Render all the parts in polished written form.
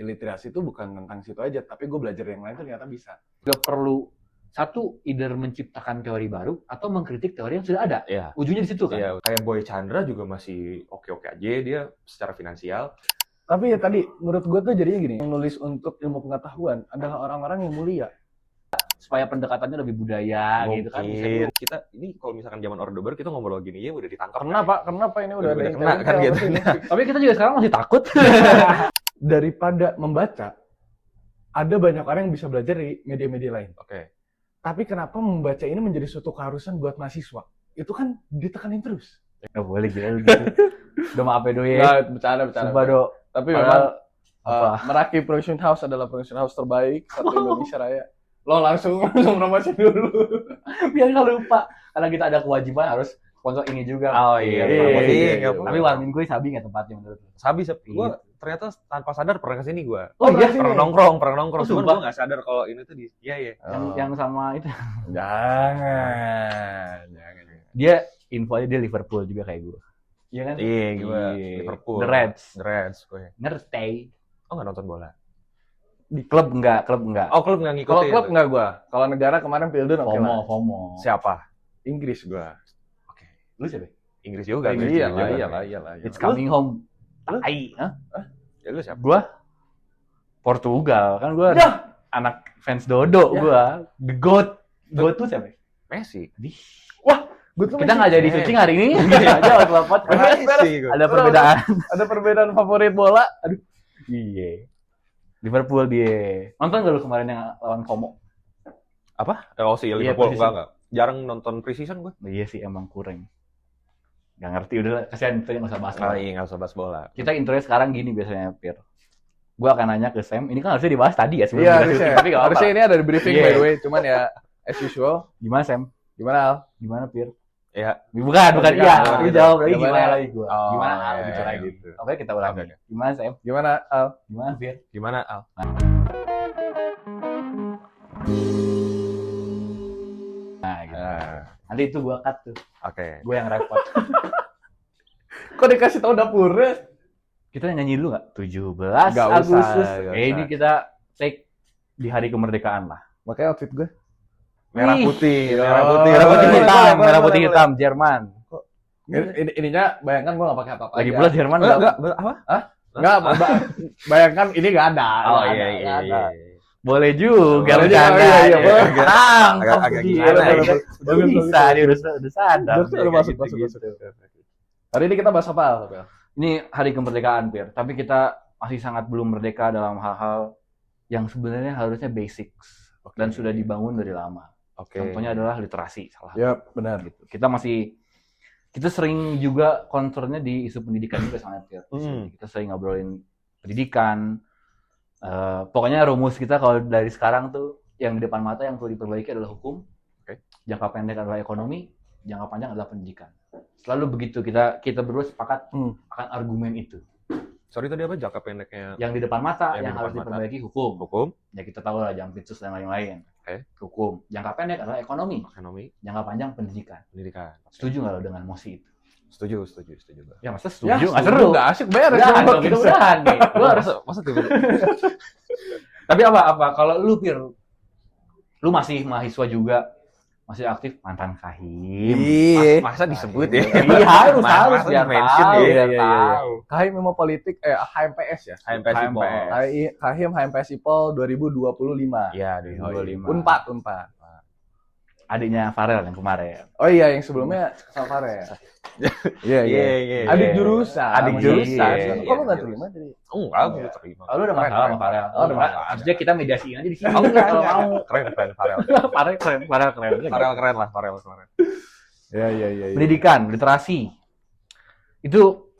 iliterasi itu bukan tentang situ aja, tapi gue belajar yang lain ternyata bisa. Gak perlu satu either menciptakan teori baru atau mengkritik teori yang sudah ada. Iya. Ujungnya di situ kan. Iya, kayak Boy Chandra juga masih oke-oke aja dia secara finansial. Tapi ya tadi menurut gue tuh jadinya gini, yang nulis untuk ilmu pengetahuan adalah orang-orang yang mulia. Supaya pendekatannya lebih budaya Mungkin. gitu kan. Kita ini kalau misalkan zaman Orde Baru kita ngobrol gini ya udah ditangkap. Kenapa ini udah ada yang kena kan gitu. Tapi kita juga sekarang masih takut. Daripada membaca, ada banyak orang yang bisa belajar dari media-media lain. Oke. Tapi kenapa membaca ini menjadi suatu keharusan buat mahasiswa? Itu kan ditekanin terus. Nggak boleh gitu. Udah maaf ya Doye. Bercanda. Sumpah Do. Tapi Padahal, memang Meraki Production House adalah production house terbaik satu Indonesia Raya. Lo langsung promosi dulu. Biar nggak lupa. Karena kita ada kewajiban harus sponsor ini juga. Oh iya. Iya. Tapi warmin gue Sabi nggak tempatnya menurut lu? Sabi gue ternyata tanpa sadar pernah kesini gue. Oh iya? Pernah nongkrong. Oh, Cuman sumpah? gue nggak sadar kalau ini tuh di. Iya. Yang sama itu. Jangan. Dia info aja dia Liverpool juga kayak gue. Iya kan? Iya, gue Iya. Liverpool. The Reds. gue. Ngerti. Oh nggak nonton bola. Di klub enggak. Oh klub nggak Kalau ngikutin. klub nggak gua. Kalau negara kemarin Pilden oke lah. FOMO. Siapa? Inggris gua. Oke. Lu siapa? Inggris juga. Iyalah. It's coming home. Tai. Hah? Ya lu siapa? Gua Portugal. Kan gua Ya. anak fans Dodo gua. The GOAT. GOAT tuh siapa? Messi. Kita nggak jadi syuting hari ini. Aja waktu lapot. Messi. Ada perbedaan. Ada perbedaan favorit bola. Aduh. Iya. Liverpool dia. Nonton gak lu kemarin yang lawan Como? Apa? Oh si Iya, Liverpool preseason. enggak. Jarang nonton preseason gue. Iya sih emang kurang. Gak ngerti udah kasihan kita nggak usah bahas. Oh iya nggak usah bahas bola. Kita intronya sekarang gini biasanya Pir. Gua akan nanya ke Sam. Ini kan harusnya dibahas tadi ya sebelum Iya kita harusnya. syuting, tapi gak Harusnya apa-apa. ini ada di briefing Iya. by the way. Cuman ya as usual. Gimana Sam? Gimana Al? Gimana Pir? Ya. Bukan Bukan, iya. bukan Lu gitu. jawab lagi Gimana? gimana lagi gua. Oh, Gimana Al iya, gitu iya, lagi. gitu. Oke kita ulangi. Oke. Gimana Sam? Gimana Al? Gimana Pir? Gimana Al? Nah gitu. Ah, Nanti itu gua cut tuh. Oke. Gua yang repot. Kok dikasih tahu dapurnya? Kita nyanyi dulu nggak? 17 Nggak usah, Agustus. nggak Ini usah. kita take di hari kemerdekaan lah. Makanya outfit gue. Merah Wih. putih, Oh, merah putih, Merah putih boleh, hitam, boleh, merah boleh, putih boleh. hitam, Jerman. Ininya bayangkan gue nggak pakai apa-apa. Lagi aja. pula Jerman nggak. apa? Nggak, bayangkan ini nggak ada. Oh Nggak iya ada, iya nggak ada. iya. Boleh juga Boleh bercanda. juga, iya, boleh. Sekarang Agak dia gimana udah- ya? udah bisa dia udah sadar. Udah masuk. Hari ini kita bahas apa Al? Ini hari kemerdekaan, Pir. Tapi kita masih sangat belum merdeka dalam hal-hal yang sebenarnya harusnya basics dan sudah dibangun dari lama. Oke. Contohnya adalah literasi, salah satu. Ya benar. Gitu. Kita sering juga concernnya di isu pendidikan juga sangat Pir. Kita sering ngobrolin pendidikan. Pokoknya rumus kita kalau dari sekarang tuh yang di depan mata yang perlu diperbaiki adalah hukum. Oke. Jangka pendek adalah ekonomi, jangka panjang adalah pendidikan. Selalu begitu kita berdua sepakat akan argumen itu. Sorry tadi apa jangka pendeknya? Yang di depan mata Yang yang di harus depan mata. diperbaiki hukum. Hukum, Ya kita tahu lah Jampitsus dan lain-lain. Oke. Hukum. Jangka pendek adalah ekonomi, ekonomi, jangka panjang pendidikan. pendidikan. Setuju nggak lo dengan mosi itu? Setuju. Bang. Ya masa Ya, setuju? Nggak seru. Nggak asik beres. Udah, Coba kalau gitu kita. udahan nih. Lu harus. Masa tuh? Tapi apa? Kalau lu Pir, lu masih mahasiswa juga, masih aktif mantan kahim. Iya. Masa disebut ya? Iya harus Masa biar di-mention tahu, ya? biar Iya. tahu. Kahim Ilmu Politik, HMPS ya. HMPS Ipol. Kahim HMPS Ipol 2025. Iya, di 25. Unpad. Adiknya Farel yang kemarin. Oh iya, yang sebelumnya Salvare. Iya. Iya. Adik jurusan. Adik jurusan. Kok lu nggak terima jadi? Enggak, gue terima. Oh, lu udah masalah sama Farel. Oh, udah masalah. Harusnya kita mediasiin aja di sini. Oh, enggak, Kalau mau. Keren, Farel. Farel keren. Farel keren lah, Farel keren. Iya. Pendidikan, literasi. Itu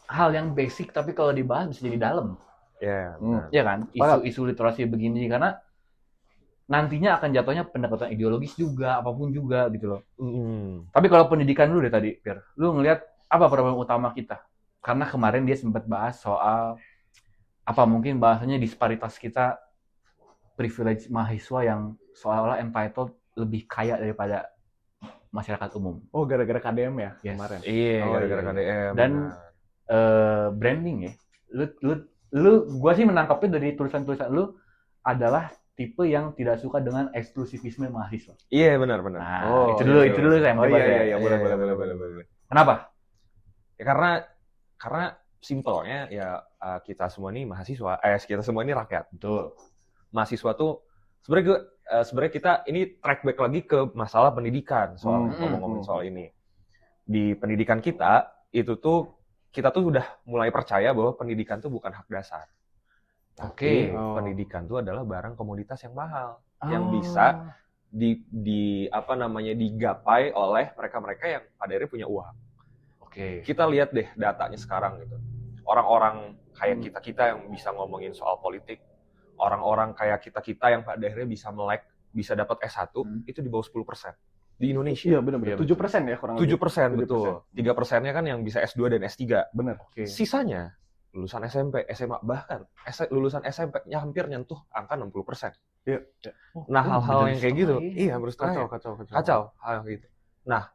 hal yang basic tapi kalau dibahas bisa jadi dalam. Iya, benar. Ya kan? Isu literasi begini karena nantinya akan jatuhnya pendekatan ideologis juga, apapun juga gitu loh. Tapi kalau pendidikan dulu deh tadi, Pir. Lu ngelihat apa problem utama kita? Karena kemarin dia sempat bahas soal apa mungkin bahasanya disparitas kita privilege mahasiswa yang seolah-olah entitled lebih kaya daripada masyarakat umum. Oh, gara-gara KDM ya Yes. kemarin. Iya, Oh, gara-gara iya. KDM. Dan branding ya. Lu gua sih menangkapnya dari tulisan-tulisan lu adalah tipe yang tidak suka dengan eksklusivisme mahasiswa. Iya, benar. Nah, itu dulu saya mau bahas ya. Boleh. Kenapa? Ya karena simpelnya ya kita semua ini mahasiswa, kita semua ini rakyat. Betul. Mahasiswa tuh sebenarnya kita ini track back lagi ke masalah pendidikan soal ngomong-ngomong soal ini. Di pendidikan kita itu tuh kita tuh udah mulai percaya bahwa pendidikan tuh bukan hak dasar. Tapi pendidikan tuh adalah barang komoditas yang mahal yang bisa digapai oleh mereka-mereka yang pada akhirnya punya uang. Oke. Kita lihat deh datanya sekarang gitu. Orang-orang kayak kita yang bisa ngomongin soal politik, orang-orang kayak kita yang pada akhirnya bisa melek, bisa dapat S1 itu di bawah 10% di Indonesia. Iya, benar. 7% ya kurang lebih. 7%, betul. 3%-nya kan yang bisa S2 dan S3. Benar. Oke. Sisanya lulusan SMP, SMA, bahkan lulusan SMP-nya hampir nyentuh angka 60%. Iya. Nah, hal-hal yang kayak gitu, iya harus Kacau. kacau hal yang gitu. Nah,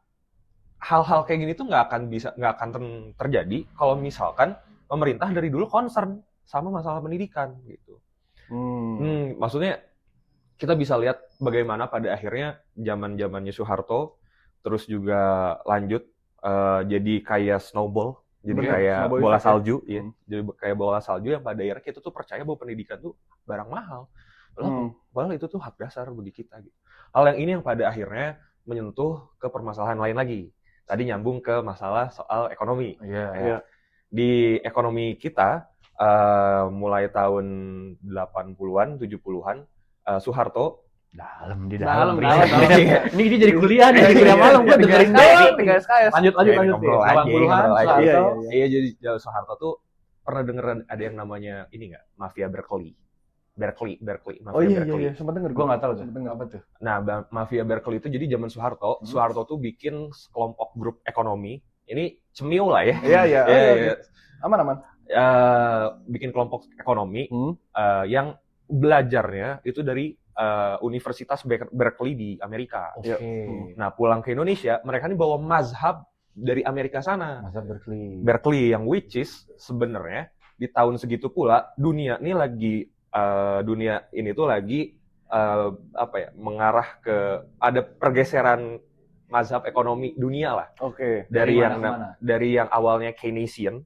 hal-hal kayak gini tuh nggak akan terjadi kalau misalkan pemerintah dari dulu concern sama masalah pendidikan gitu. Maksudnya kita bisa lihat bagaimana pada akhirnya zamannya Soeharto terus juga lanjut jadi kayak snowball, jadi kayak bola salju, ya. Jadi kayak bola salju yang pada akhirnya kita tuh percaya bahwa pendidikan tuh barang mahal. Padahal itu tuh hak dasar bagi kita gitu. Hal yang ini yang pada akhirnya menyentuh ke permasalahan lain lagi. Tadi nyambung ke masalah soal ekonomi. Iya. Di ekonomi kita mulai tahun 80-an, 70-an Soeharto dalam. Ini Ini dia jadi kuliah nih, jadi kuliah malam gua dengerin Tiga SKS. Lanjut. 80-an Soeharto. Iya, jadi Soeharto tuh pernah denger ada yang namanya ini nggak? Mafia Berkeley. Berkeley. Iya, sempat denger. Gua nggak tahu tuh. Apa tuh? Nah, Mafia Berkeley itu jadi zaman Soeharto. Soeharto tuh bikin kelompok grup ekonomi. Ini cemil lah ya. Iya. Aman. Bikin kelompok ekonomi yang belajarnya itu dari Universitas Berkeley di Amerika. Oke. Nah, pulang ke Indonesia, mereka ini bawa mazhab dari Amerika sana. Mazhab Berkeley yang which is sebenarnya di tahun segitu pula dunia ini tuh lagi mengarah ke ada pergeseran mazhab ekonomi dunia lah. Oke. Dari yang awalnya Keynesian,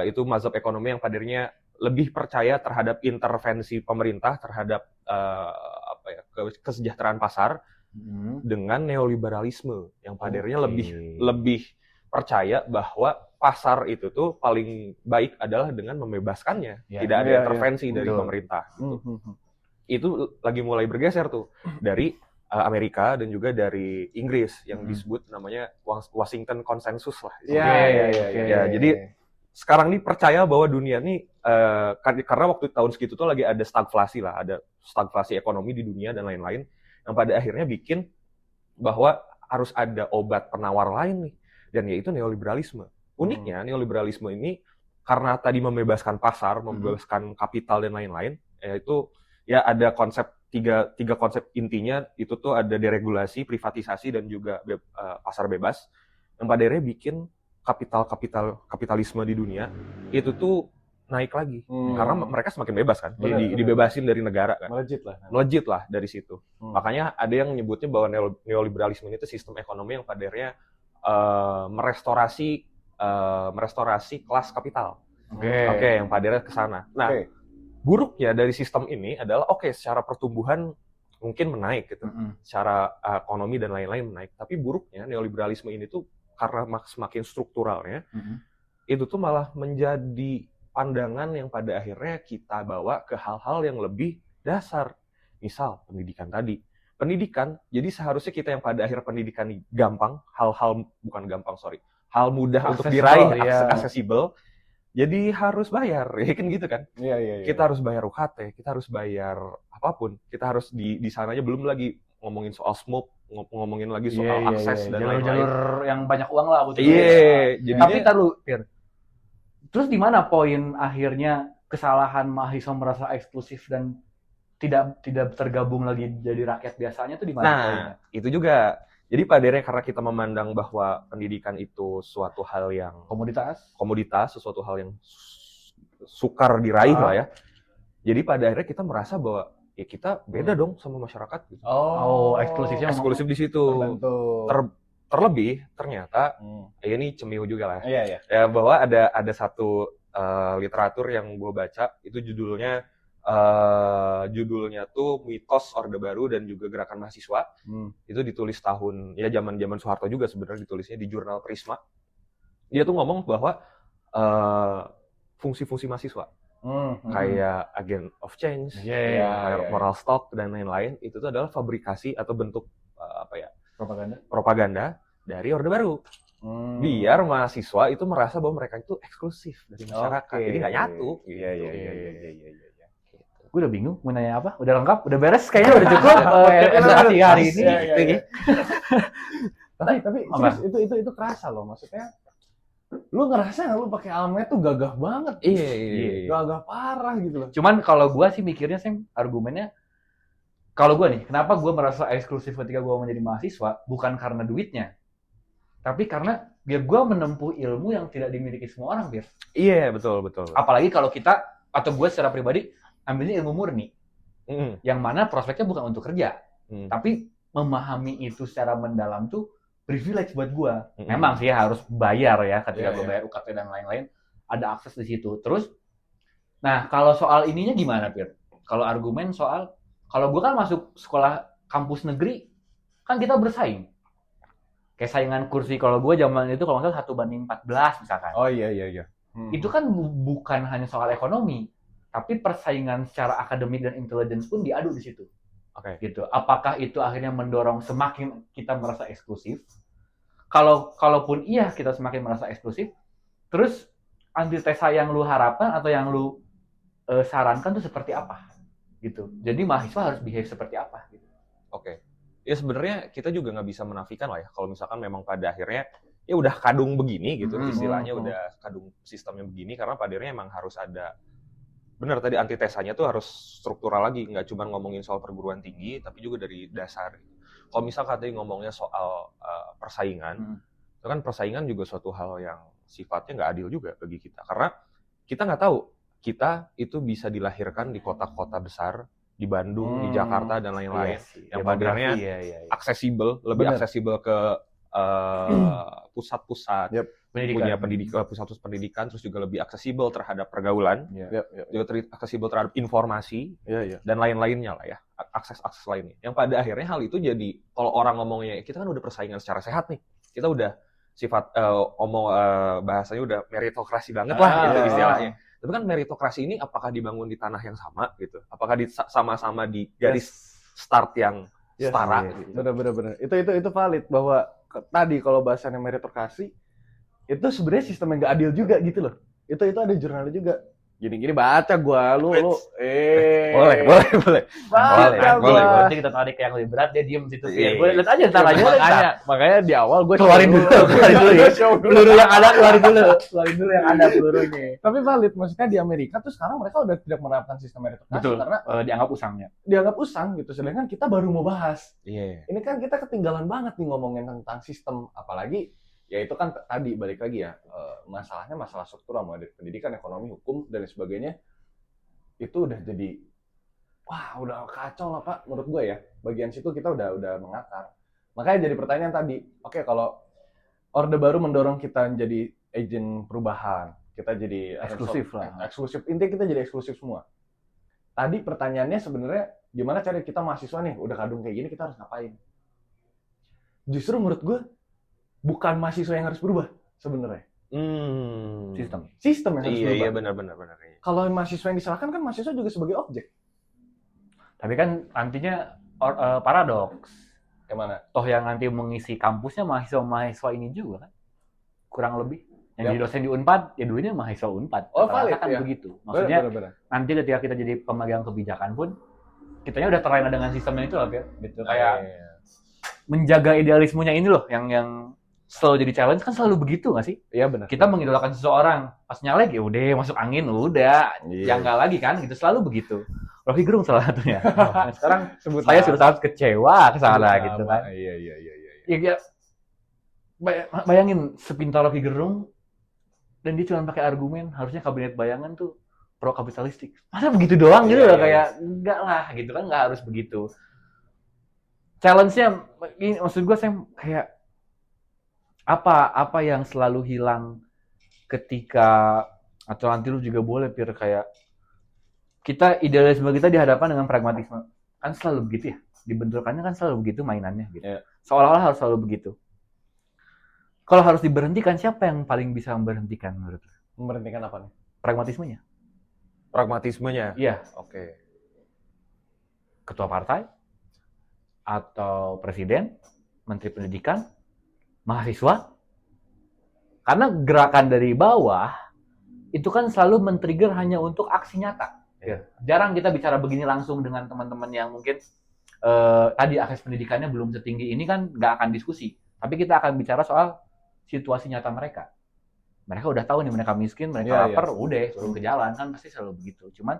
itu mazhab ekonomi yang padarnya lebih percaya terhadap intervensi pemerintah terhadap kesejahteraan pasar dengan neoliberalisme yang padarnya lebih percaya bahwa pasar itu tuh paling baik adalah dengan membebaskannya, tidak ada intervensi dari pemerintah. Itu lagi mulai bergeser tuh dari Amerika dan juga dari Inggris yang disebut namanya Washington Consensus lah. Iya. Jadi sekarang ini percaya bahwa dunia ini karena waktu tahun segitu tuh lagi ada stagflasi ekonomi di dunia dan lain-lain yang pada akhirnya bikin bahwa harus ada obat penawar lain nih, dan yaitu neoliberalisme. Uniknya neoliberalisme ini karena tadi membebaskan pasar, membebaskan kapital dan lain-lain, yaitu ya ada tiga konsep intinya itu tuh ada deregulasi, privatisasi dan juga pasar bebas yang pada akhirnya bikin kapitalisme di dunia itu tuh naik lagi karena mereka semakin bebas kan, dibebasin dari negara kan, melejit lah dari situ. Makanya ada yang nyebutnya bahwa neoliberalisme itu sistem ekonomi yang pada akhirnya merestorasi kelas kapital. Oke, yang pada akhirnya ke sana. Nah, buruknya dari sistem ini adalah secara pertumbuhan mungkin menaik gitu, secara ekonomi dan lain-lain menaik. Tapi buruknya neoliberalisme ini tuh karena semakin strukturalnya, itu tuh malah menjadi pandangan yang pada akhirnya kita bawa ke hal-hal yang lebih dasar. Misal pendidikan tadi. Pendidikan, jadi seharusnya kita yang pada akhir pendidikan gampang, hal mudah untuk diraih, aksesibel. Jadi harus bayar, ya kan gitu kan? Iya. Kita harus bayar UKT, kita harus bayar apapun. Kita harus di sananya belum lagi ngomongin soal SMUP, ngomongin lagi soal akses dan lain-lain. Jalur yang banyak uang lah. Tapi taruh, Pir. Terus di mana poin akhirnya kesalahan mahasiswa merasa eksklusif dan tidak tergabung lagi jadi rakyat biasanya tuh di mana poinnya? Itu juga. Jadi pada akhirnya karena kita memandang bahwa pendidikan itu suatu hal yang komoditas, sesuatu hal yang sukar diraih lah ya. Jadi pada akhirnya kita merasa bahwa ya kita beda dong sama masyarakat gitu. Oh, eksklusifnya Eksklusif di situ. Terlebih ternyata ya ini cemiu juga lah. Iya. Ya bahwa ada satu literatur yang gue baca itu judulnya tuh Mitos Orde Baru dan juga Gerakan Mahasiswa. Itu ditulis tahun ya zaman Soeharto juga sebenarnya, ditulisnya di jurnal Prisma. Dia tuh ngomong bahwa fungsi-fungsi mahasiswa kayak agent of change, moral stock dan lain-lain itu tuh adalah fabrikasi atau bentuk propaganda dari Orde Baru. Biar mahasiswa itu merasa bahwa mereka itu eksklusif dari masyarakat, jadi nggak nyatu. Iya. Gue udah bingung mau nanya apa, udah lengkap, udah beres, kayaknya udah cukup edukasi hari ini. Tapi serius, itu kerasa loh, maksudnya lu ngerasa nggak lu pakai almet tuh gagah banget? Iya. Gagah parah gitu loh. Cuman kalau gue sih mikirnya sih argumennya, kalau gue nih, kenapa gue merasa eksklusif ketika gue menjadi mahasiswa, bukan karena duitnya, tapi karena biar gue menempuh ilmu yang tidak dimiliki semua orang, Bir. Iya, betul. Apalagi kalau kita, atau gue secara pribadi, ambilnya ilmu murni. Yang mana prospeknya bukan untuk kerja. Tapi memahami itu secara mendalam tuh privilege buat gue. Memang sih harus bayar ya, ketika gue bayar UKT dan lain-lain, ada akses di situ. Terus, nah kalau soal ininya gimana, Bir? Kalau argumen soal, kalau gue kan masuk sekolah kampus negeri, kan kita bersaing. Kayak saingan kursi, kalau gue zaman itu kalau nggak salah 1:14 misalkan. Oh iya. Itu kan bukan hanya soal ekonomi, tapi persaingan secara akademik dan intelligence pun diadu di situ. Oke. Gitu. Apakah itu akhirnya mendorong semakin kita merasa eksklusif? Kalaupun iya kita semakin merasa eksklusif, terus antitesa yang lu harapkan atau yang lu sarankan tuh seperti apa? Gitu. Jadi mahasiswa harus behave seperti apa? Gitu. Oke. Ya sebenarnya kita juga nggak bisa menafikan lah ya, kalau misalkan memang pada akhirnya ya udah kadung begini gitu, istilahnya udah kadung sistemnya begini, karena pada akhirnya emang harus ada, benar tadi antitesanya tuh harus struktural lagi, nggak cuma ngomongin soal perguruan tinggi, tapi juga dari dasar. Kalau misalkan tadi ngomongnya soal persaingan, itu kan persaingan juga suatu hal yang sifatnya nggak adil juga bagi kita, karena kita nggak tahu kita itu bisa dilahirkan di kota-kota besar, di Bandung, di Jakarta dan lain-lain, yang pada akhirnya aksesibel, lebih aksesibel ke pusat-pusat punya pendidikan, pusat-pusat pendidikan, terus juga lebih aksesibel terhadap pergaulan, juga aksesibel terhadap informasi dan lain-lainnya lah ya, akses lainnya. Yang pada akhirnya hal itu jadi, kalau orang ngomongnya kita kan udah persaingan secara sehat nih, kita udah sifat bahasanya udah meritokrasi banget lah gitu istilahnya. Tapi kan meritokrasi ini apakah dibangun di tanah yang sama gitu? Apakah sama-sama di garis start yang setara? Gitu? Benar. Itu valid bahwa tadi kalau bahasannya meritokrasi itu sebenarnya sistem yang nggak adil juga gitu loh. Itu ada jurnalnya juga. Gini baca gua lu boleh. Boleh. Nanti kita tarik yang lebih berat, dia diem situ. Gue lihat aja ntar aja. Makanya di awal gue keluarin dulu ya. Peluru yang ada keluarin dulu yang ada pelurunya. Tapi valid, maksudnya di Amerika tuh sekarang mereka udah tidak menerapkan sistem meritokrasi karena dianggap usang gitu. Sedangkan kita baru mau bahas. Ini kan kita ketinggalan banget nih ngomongin tentang sistem, apalagi ya itu kan tadi balik lagi ya, masalahnya masalah struktural, mulai dari pendidikan, ekonomi, hukum dan sebagainya, itu udah jadi udah kacau lah Pak menurut gue ya. Bagian situ kita udah mengakar. Makanya jadi pertanyaan tadi, oke, kalau Orde Baru mendorong kita menjadi agen perubahan, kita jadi eksklusif, intinya kita jadi eksklusif semua. Tadi pertanyaannya sebenarnya gimana cara kita mahasiswa nih udah kadung kayak gini, kita harus ngapain? Justru menurut gue bukan mahasiswa yang harus berubah sebenarnya. Sistem yang harus berubah. Iya, benar. Kalau mahasiswa yang disalahkan kan mahasiswa juga sebagai objek. Tapi kan nantinya paradoks. Yang mana? Toh yang nanti mengisi kampusnya mahasiswa ini juga kan. Kurang lebih. Yang jadi dosen di Unpad, ya dulunya mahasiswa Unpad. Valid kan begitu. Maksudnya benar. Nanti ketika kita jadi pemegang kebijakan pun, kitanya udah terlena dengan sistemnya itu loh, gitu. Kayak menjaga idealismenya ini loh, yang selalu jadi challenge kan selalu begitu nggak sih? Iya benar. Kita mengidolakan seseorang, pas nyalek ya udah masuk angin udah, janggal lagi kan, gitu selalu begitu. Rocky Gerung salah satunya. Nah, sekarang saya sudah sangat kecewa ke sana gitu kan. Iya. Bayangin sepintar Rocky Gerung dan dia cuma pakai argumen, harusnya kabinet bayangan tuh pro kapitalistik. Masa begitu doang gitu loh, kayak enggak lah gitu kan, nggak harus begitu. Challenge-nya ini maksud gue saya kayak apa yang selalu hilang ketika, atau nanti lu juga boleh Pir, kayak kita idealisme kita dihadapkan dengan pragmatisme. Kan selalu begitu ya. Dibenturkannya kan selalu begitu mainannya gitu. Seolah-olah harus selalu begitu. Kalau harus diberhentikan, siapa yang paling bisa memberhentikan menurut lu? Memberhentikan apa nih? Pragmatismenya. Pragmatismenya? Iya. Oke. Ketua partai, atau presiden, menteri pendidikan, mahasiswa. Karena gerakan dari bawah itu kan selalu men-trigger hanya untuk aksi nyata. Jarang kita bicara begini langsung dengan teman-teman yang mungkin tadi akses pendidikannya belum setinggi ini, kan nggak akan diskusi. Tapi kita akan bicara soal situasi nyata mereka. Mereka udah tahu nih mereka miskin, mereka lapar, udah turun ke jalan, kan pasti selalu begitu. Cuman,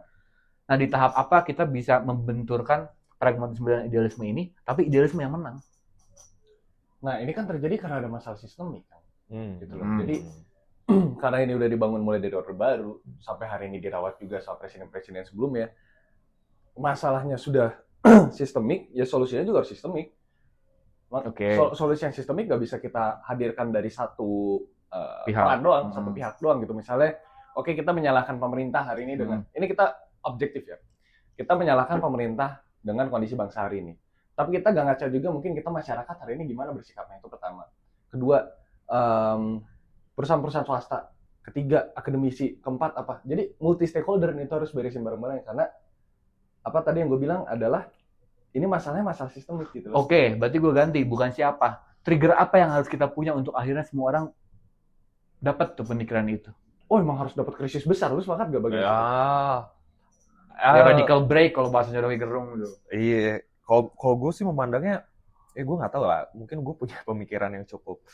nah di tahap apa kita bisa membenturkan pragmatisme dan idealisme ini, tapi idealisme yang menang. Nah ini kan terjadi karena ada masalah sistemik kan, gitu loh. Jadi karena ini udah dibangun mulai dari Orde Baru sampai hari ini dirawat juga sama presiden-presiden sebelumnya, masalahnya sudah sistemik, ya solusinya juga harus sistemik. Solusi yang sistemik nggak bisa kita hadirkan dari satu pihak doang, satu pihak doang gitu. Misalnya, kita menyalahkan pemerintah hari ini dengan ini, kita objektif ya. Kita menyalahkan pemerintah dengan kondisi bangsa hari ini. Tapi kita nggak ngaca juga mungkin kita masyarakat hari ini gimana bersikapnya, itu pertama. Kedua, perusahaan-perusahaan swasta. Ketiga, akademisi. Keempat, apa? Jadi multi stakeholder itu harus beresin bareng-bareng, karena apa tadi yang gue bilang adalah ini masalahnya masalah sistemik gitu loh. Oke, berarti gue ganti, bukan siapa. Trigger apa yang harus kita punya untuk akhirnya semua orang dapat tuh pemikiran itu? Oh, emang harus dapat krisis besar, lu sepakat gak bagian itu? Radical break kalau bahasanya Rocky Gerung gitu. Iya, kalau gue sih memandangnya, gue nggak tahu lah. Mungkin gue punya pemikiran yang cukup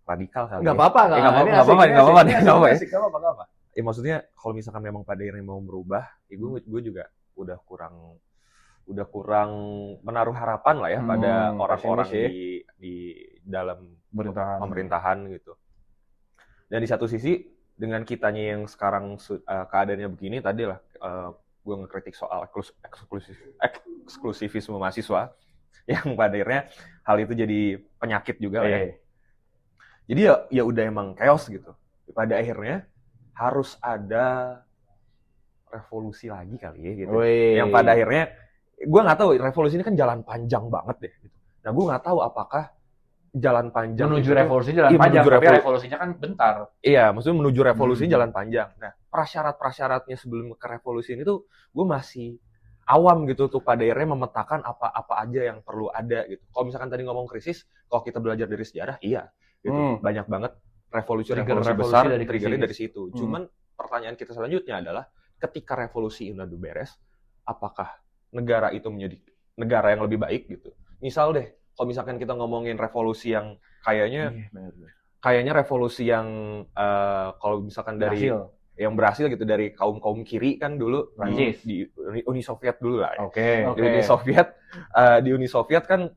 radikal kali. Nggak apa-apa, nggak apa-apa. Ya maksudnya kalau misalkan memang pada akhirnya mau berubah, ya gue juga udah kurang menaruh harapan lah ya pada orang-orang di dalam pemerintahan gitu. Dan di satu sisi dengan kitanya yang sekarang keadaannya begini, tadi lah gue ngekritik soal eksklusifisme mahasiswa yang pada akhirnya hal itu jadi penyakit juga ya. Jadi ya udah emang chaos gitu. Pada akhirnya harus ada revolusi lagi kali ya gitu. Yang pada akhirnya gue nggak tahu, revolusi ini kan jalan panjang banget deh gitu. Nah gue nggak tahu apakah jalan panjang menuju revolusi jalan panjang, tapi revolusinya kan bentar. Iya, maksudnya menuju revolusi jalan panjang. Nah, prasyarat-prasyaratnya sebelum ke revolusi ini tuh gue masih awam gitu tuh, pada akhirnya memetakan apa aja yang perlu ada gitu. Kalau misalkan tadi ngomong krisis, kalau kita belajar dari sejarah, iya gitu. Banyak banget revolusi besar triggernya dari situ. Cuman pertanyaan kita selanjutnya adalah ketika revolusi ini udah beres, apakah negara itu menjadi negara yang lebih baik gitu? Misal deh, kalau misalkan kita ngomongin revolusi yang kayaknya revolusi yang kalau misalkan dari yang berhasil gitu dari kaum kiri kan dulu di Uni Soviet dulu lah. Di Uni Soviet kan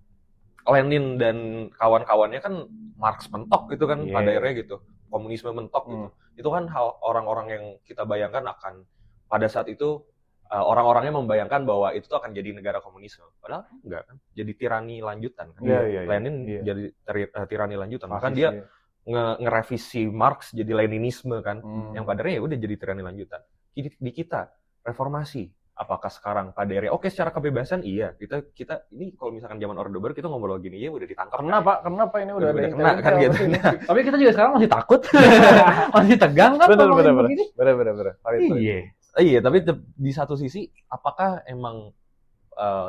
Lenin dan kawan-kawannya kan Marx mentok gitu kan pada akhirnya gitu. Komunisme mentok gitu. Itu kan hal orang-orang yang kita bayangkan akan pada saat itu orang-orangnya membayangkan bahwa itu tuh akan jadi negara komunisme. Padahal enggak kan. Jadi tirani lanjutan kan. Lenin jadi tirani lanjutan. Bahkan dia ngerevisi Marx jadi Leninisme kan. Yang padarnya ya udah jadi tirani lanjutan. Di kita reformasi. Apakah sekarang pada akhirnya secara kebebasan iya. Kita ini kalau misalkan zaman Orde Baru kita ngobrol gini ya udah ditangkap. Kenapa ini udah ada kena kan gitu. Tapi kita juga sekarang masih takut. Masih tegang kan. Bener. Iya, tapi di satu sisi, apakah emang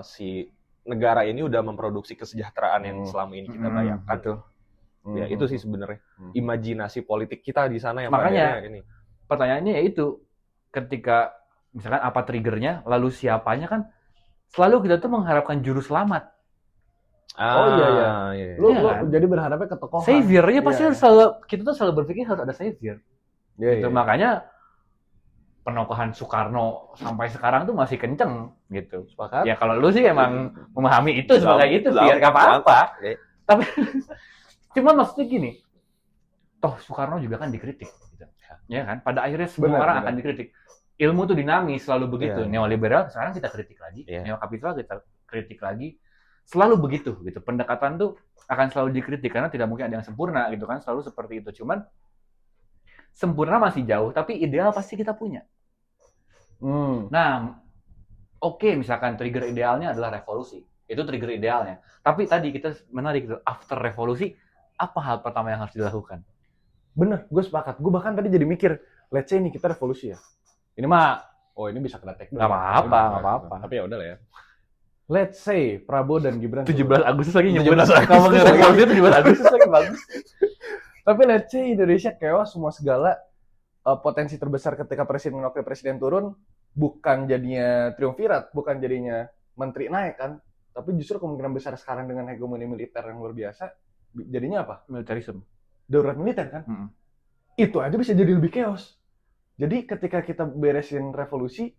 si negara ini udah memproduksi kesejahteraan yang selama ini kita bayangkan? Betul. Ya itu sih sebenarnya imajinasi politik kita di sana yang makanya ini. Pertanyaannya yaitu ketika misalkan apa triggernya, lalu siapanya, kan selalu kita tuh mengharapkan juru selamat. Iya. Lu jadi berharapnya ke tokoh. Savior-nya pasti harus kita tuh selalu berpikir harus ada savior. Gitu. Makanya penokohan Soekarno sampai sekarang tuh masih kenceng gitu. Sepakat. Ya kalau lu sih emang memahami itu sebagai itu, biar gak apa-apa. Tapi cuman maksudnya gini, toh Soekarno juga kan dikritik gitu. Ya kan? Pada akhirnya semua orang akan dikritik. ilmu tuh dinamis, selalu begitu. Iya. Neoliberal sekarang kita kritik lagi, neokapital kita kritik lagi. Selalu begitu gitu. Pendekatan tuh akan selalu dikritik karena tidak mungkin ada yang sempurna gitu kan, selalu seperti itu. Cuman sempurna masih jauh, tapi ideal pasti kita punya. Nah, oke, misalkan trigger idealnya adalah revolusi. Itu trigger idealnya. Tapi tadi kita menarik gitu, after revolusi, apa hal pertama yang harus dilakukan? Bener, gue sepakat. Gue bahkan tadi jadi mikir, let's say nih kita revolusi ya. Ini mah, ini bisa kena take down. Nggak apa-apa. Tapi ya udah lah ya. Let's say Prabowo dan Gibran 17 Agustus lagi nyebut kamu revolusi 17 Agustus lagi bagus. Tapi let's say Indonesia chaos semua segala, potensi terbesar ketika presiden dan wakil presiden turun bukan jadinya triumvirat, bukan jadinya menteri naik kan, tapi justru kemungkinan besar sekarang dengan hegemoni militer yang luar biasa, jadinya apa? Militarisme. Darurat militer kan? Itu aja bisa jadi lebih chaos. Jadi ketika kita beresin revolusi,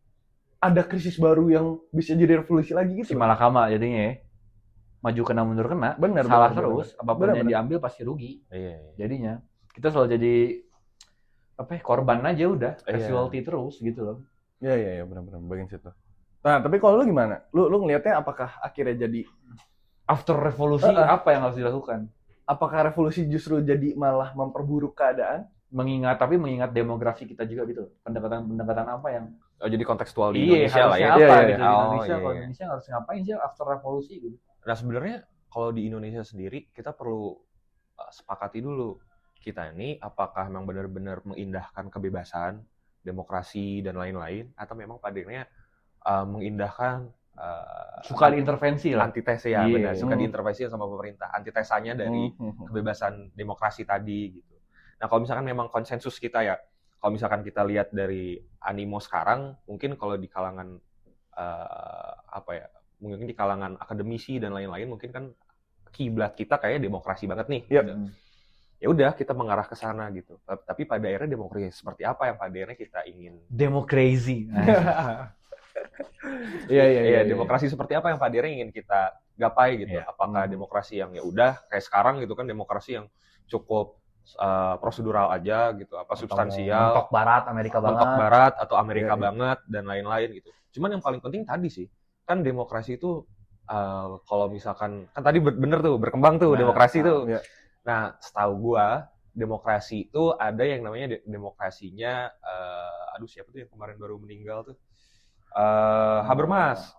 ada krisis baru yang bisa jadi revolusi lagi gitu. Si malakama jadinya ya. Maju kena mundur kena. Bener, salah bener, terus. bener. Apapun yang diambil pasti rugi. Jadinya. Kita selalu jadi korban aja udah. Casualty terus gitu loh. Iya, benar-benar bagian situ. Nah, tapi kalau lu gimana? Lu ngelihatnya apakah akhirnya jadi after revolusi apa yang harus dilakukan? Apakah revolusi justru jadi malah memperburuk keadaan? Mengingat demografi kita juga gitu. Pendekatan apa yang jadi kontekstual di Indonesia lah ya. Kalau Indonesia harus ngapain sih after revolusi gitu. Nah, sebenarnya kalau di Indonesia sendiri kita perlu sepakati dulu. Kita ini apakah memang benar-benar mengindahkan kebebasan, demokrasi dan lain-lain, atau memang pada akhirnya mengindahkan suka diintervensi lah. Antitesa ya, benar. Suka diintervensi sama pemerintah. Antitesanya dari kebebasan demokrasi tadi gitu. Nah, kalau misalkan memang konsensus kita ya, kalau misalkan kita lihat dari animo sekarang, mungkin kalau di kalangan mungkin di kalangan akademisi dan lain-lain, mungkin kan kiblat kita kayak demokrasi banget nih. Yep. Ya udah, kita mengarah ke sana gitu. Tapi pada akhirnya demokrasi seperti apa yang pada akhirnya kita ingin? Demokrasi. Iya, demokrasi seperti apa yang pada akhirnya ingin kita gapai gitu. Apakah demokrasi yang ya udah kayak sekarang gitu kan, demokrasi yang cukup prosedural aja gitu, substansial, mentok barat atau Amerika banget dan lain-lain gitu. Cuman yang paling penting tadi sih, kan demokrasi itu kalau misalkan kan tadi bener tuh berkembang tuh demokrasi tuh. Nah, setahu gua demokrasi itu ada yang namanya demokrasinya siapa tuh yang kemarin baru meninggal tuh? Habermas.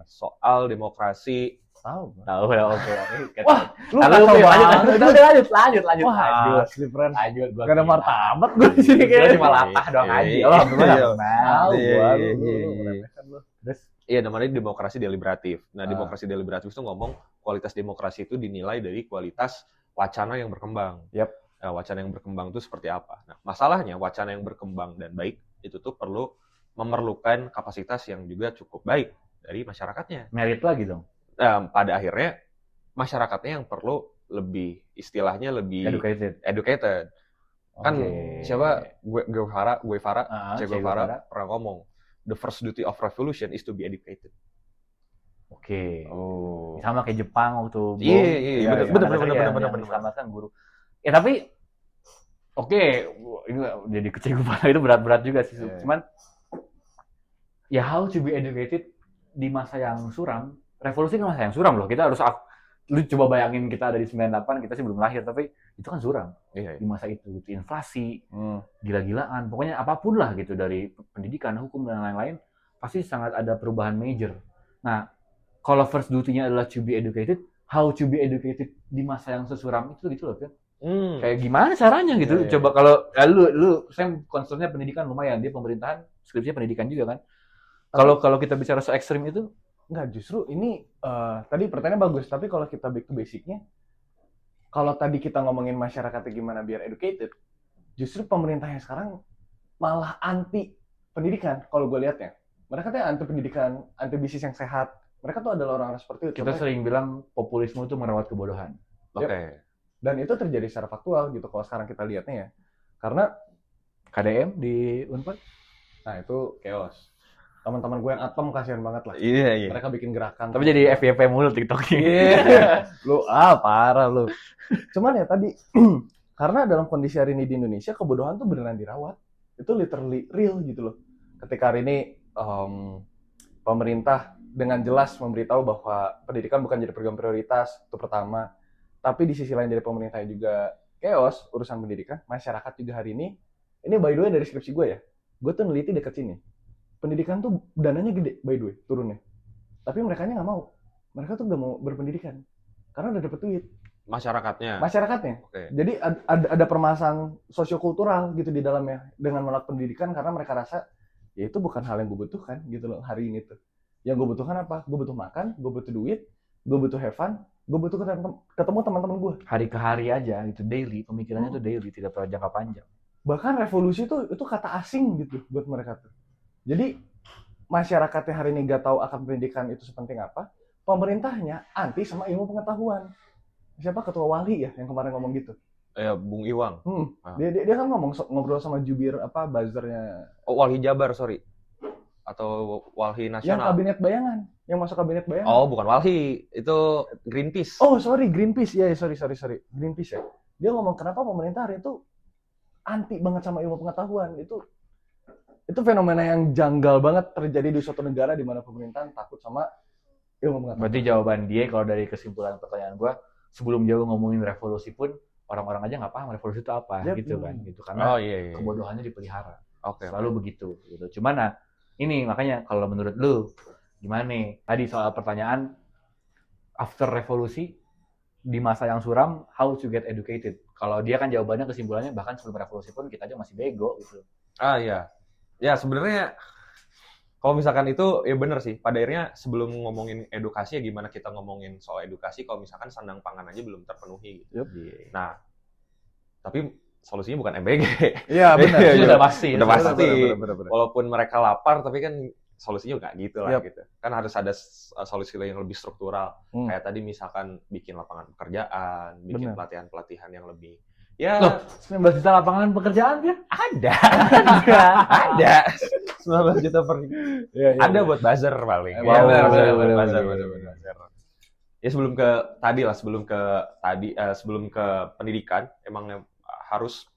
Soal demokrasi. Tahu ya, oke. Wah, lu lanjut. Wah, lanjut. Gak ada martabat gue di sini kayaknya. Cuma latah doang aja. Iya, namanya demokrasi deliberatif. Nah, demokrasi deliberatif itu ngomong kualitas demokrasi itu dinilai dari kualitas wacana yang berkembang. Nah, wacana yang berkembang itu seperti apa? Nah, masalahnya wacana yang berkembang dan baik itu tuh memerlukan kapasitas yang juga cukup baik dari masyarakatnya. Merit lagi dong. Pada akhirnya masyarakatnya yang perlu lebih educated. Kan siapa Guevara pernah ngomong, the first duty of revolution is to be educated. Sama kayak Jepang waktu bom. Iya, benar. Diselamatkan guru. Ya tapi ini jadi kecil itu berat juga sih. Cuman ya how to be educated di masa yang suram. Revolusi kan masa yang suram loh. Kita harus lu coba bayangin kita ada di 98, kita sih belum lahir, tapi itu kan suram. Di masa itu gitu. Inflasi, gila-gilaan, pokoknya apapun lah gitu, dari pendidikan, hukum dan lain-lain pasti sangat ada perubahan major. Nah, kalau first duty-nya adalah to be educated, how to be educated di masa yang sesuram itu gitu loh kan. Kayak gimana caranya gitu. Coba kalau lu saya concernnya pendidikan lumayan, dia pemerintahan, skripsinya pendidikan juga kan. Kalau kita bicara se-ekstrim itu enggak, justru ini tadi pertanyaannya bagus, tapi kalau kita back to basic-nya, kalau tadi kita ngomongin masyarakatnya gimana biar educated, justru pemerintahnya sekarang malah anti pendidikan kalau gue lihatnya. Mereka tuh anti pendidikan, anti bisnis yang sehat. Mereka tuh adalah orang-orang seperti itu. Kita sering bilang populisme itu merawat kebodohan. Dan itu terjadi secara faktual gitu kalau sekarang kita lihatnya ya. Karena KDM di Unpad, nah itu chaos. Teman-teman gue yang atom kasihan banget lah. Iya. Mereka bikin gerakan. Tapi jadi FYP mulu TikToknya. Lu parah lu. Cuman ya tadi karena dalam kondisi hari ini di Indonesia kebodohan tuh beneran dirawat. itu literally real gitu loh. Ketika hari ini pemerintah dengan jelas memberitahu bahwa pendidikan bukan jadi program prioritas, itu pertama. Tapi di sisi lain dari pemerintahnya juga chaos urusan pendidikan, masyarakat juga hari ini by the way dari skripsi gue ya, gue tuh neliti deket sini. Pendidikan tuh dananya gede by the way, turunnya. Tapi merekanya nggak mau. Mereka tuh nggak mau berpendidikan. Karena udah dapet duit. Masyarakatnya. Okay. Jadi ada permasalahan sosiokultural gitu di dalamnya dengan menolak pendidikan karena mereka rasa ya itu bukan hal yang gue butuhkan gitu loh hari ini tuh. Yang gue butuhkan apa? Gue butuh makan, gue butuh duit, gue butuh have fun, gue butuh ketemu teman-teman gue. Hari ke hari aja gitu, daily, pemikirannya tuh daily, tidak terlalu jangka panjang. Bahkan revolusi itu kata asing gitu buat mereka tuh. Jadi masyarakatnya hari ini gak tahu akan pendidikan itu sepenting apa, pemerintahnya anti sama ilmu pengetahuan. Siapa ketua wali ya yang kemarin ngomong gitu? Ya, Bung Iwang. Dia kan ngobrol sama jubir buzzernya. Oh, Walhi Jabar, sorry. Atau Walhi Nasional. Yang kabinet bayangan, yang masuk kabinet bayangan. Oh, bukan Walhi, itu Greenpeace. Oh, sorry, Greenpeace. Ya, sorry. Greenpeace ya. Dia ngomong kenapa pemerintah hari itu anti banget sama ilmu pengetahuan. Itu fenomena yang janggal banget terjadi di suatu negara di mana pemerintahan takut sama ilmu pengetahuan. Berarti jawaban dia kalau dari kesimpulan pertanyaan gua, sebelum jauh ngomongin revolusi pun orang-orang aja nggak paham revolusi itu apa gitu kan, gitu karena kebodohannya dipelihara. Selalu begitu gitu. Cuman nah ini makanya kalau menurut lu gimana nih tadi soal pertanyaan after revolusi di masa yang suram how to get educated. Kalau dia kan jawabannya kesimpulannya bahkan sebelum revolusi pun kita aja masih bego gitu. Ya sebenarnya kalau misalkan itu ya benar sih. Pada akhirnya sebelum ngomongin edukasi ya gimana kita ngomongin soal edukasi kalau misalkan sandang pangan aja belum terpenuhi gitu. Nah, tapi solusinya bukan MBG. Iya benar. Sudah pasti. Udah pasti. Walaupun mereka lapar tapi kan solusinya nggak gitu lah gitu. Kan harus ada solusi yang lebih struktural. Kayak tadi misalkan bikin lapangan pekerjaan, bikin pelatihan-pelatihan yang lebih Loh, 19 juta lapangan pekerjaan ya? Ada. 19 juta per ada buat buzzer paling. Benar. Ya sebelum ke pendidikan emang harus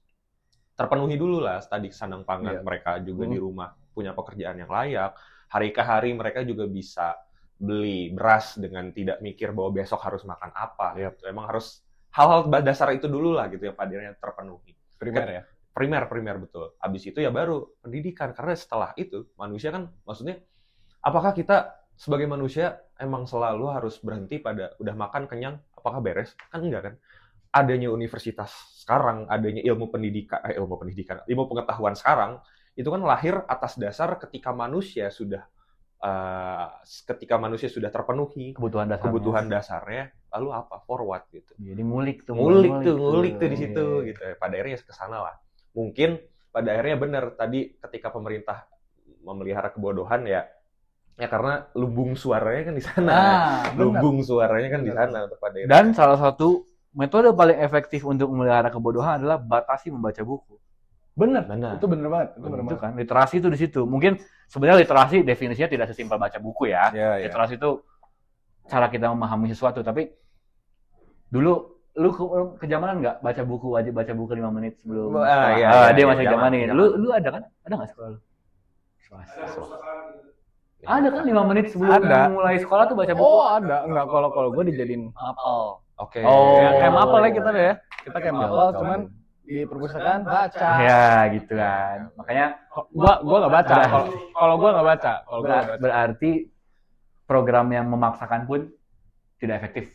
terpenuhi dulu lah tadi sandang pangan mereka juga di rumah punya pekerjaan yang layak. Hari ke hari mereka juga bisa beli beras dengan tidak mikir bahwa besok harus makan apa. Emang harus hal-hal dasar itu dulu lah gitu yang pada akhirnya terpenuhi. Primer betul. Habis itu ya baru pendidikan karena setelah itu manusia kan maksudnya apakah kita sebagai manusia emang selalu harus berhenti pada udah makan kenyang apakah beres? Kan enggak kan. Adanya universitas sekarang, adanya ilmu pengetahuan sekarang itu kan lahir atas dasar ketika manusia sudah terpenuhi kebutuhan dasarnya lalu apa forward gitu. Jadi ngulik tuh di situ gitu. Pada akhirnya ke sana lah. Mungkin pada akhirnya benar tadi ketika pemerintah memelihara kebodohan ya karena lumbung suaranya kan di sana. Suaranya kan di sana pada akhirnya. Dan salah satu metode paling efektif untuk memelihara kebodohan adalah batasi membaca buku. Benar. Itu benar banget. Itu kan literasi itu di situ. Mungkin sebenarnya literasi definisinya tidak sesimpel baca buku ya. Literasi itu cara kita memahami sesuatu. Tapi dulu lu kejamanan nggak wajib baca buku 5 menit sebelum dia masih kejamanin. Lu ada kan? Ada nggak sekolah lu? Ada kan 5 menit sebelum mulai sekolah tuh baca buku? Oh ada. Enggak, kalau gue dijadiin apel. Oke. Kayak mapel ya kita deh ya. Kita kayak mapel cuman di perpustakaan baca. Ya gitu kan. Makanya gua nggak baca. Kalau gua nggak baca. Berarti program yang memaksakan pun tidak efektif.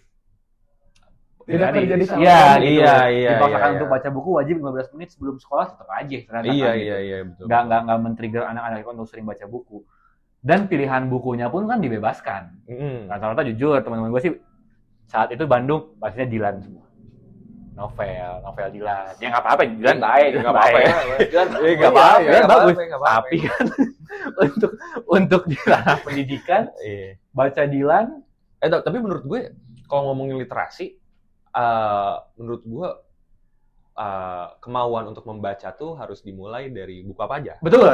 Tidak terjadi sama. Iya. Dipaksakan untuk baca buku wajib 15 menit sebelum sekolah tetap aja ternyata. Iya betul. Nggak men-trigger anak-anak itu untuk sering baca buku. Dan pilihan bukunya pun kan dibebaskan. Rata-rata jujur teman-teman gue sih saat itu Bandung pastinya Dilan semua. Novel Dilan. Ya nggak apa-apa, Dilan baik. Nggak apa-apa ya. Nggak apa-apa, bagus. Tapi kan untuk di ranah pendidikan, baca Dilan. Tapi menurut gue, kalau ngomongin literasi, menurut gue kemauan untuk membaca tuh harus dimulai dari buku apa aja. Betul.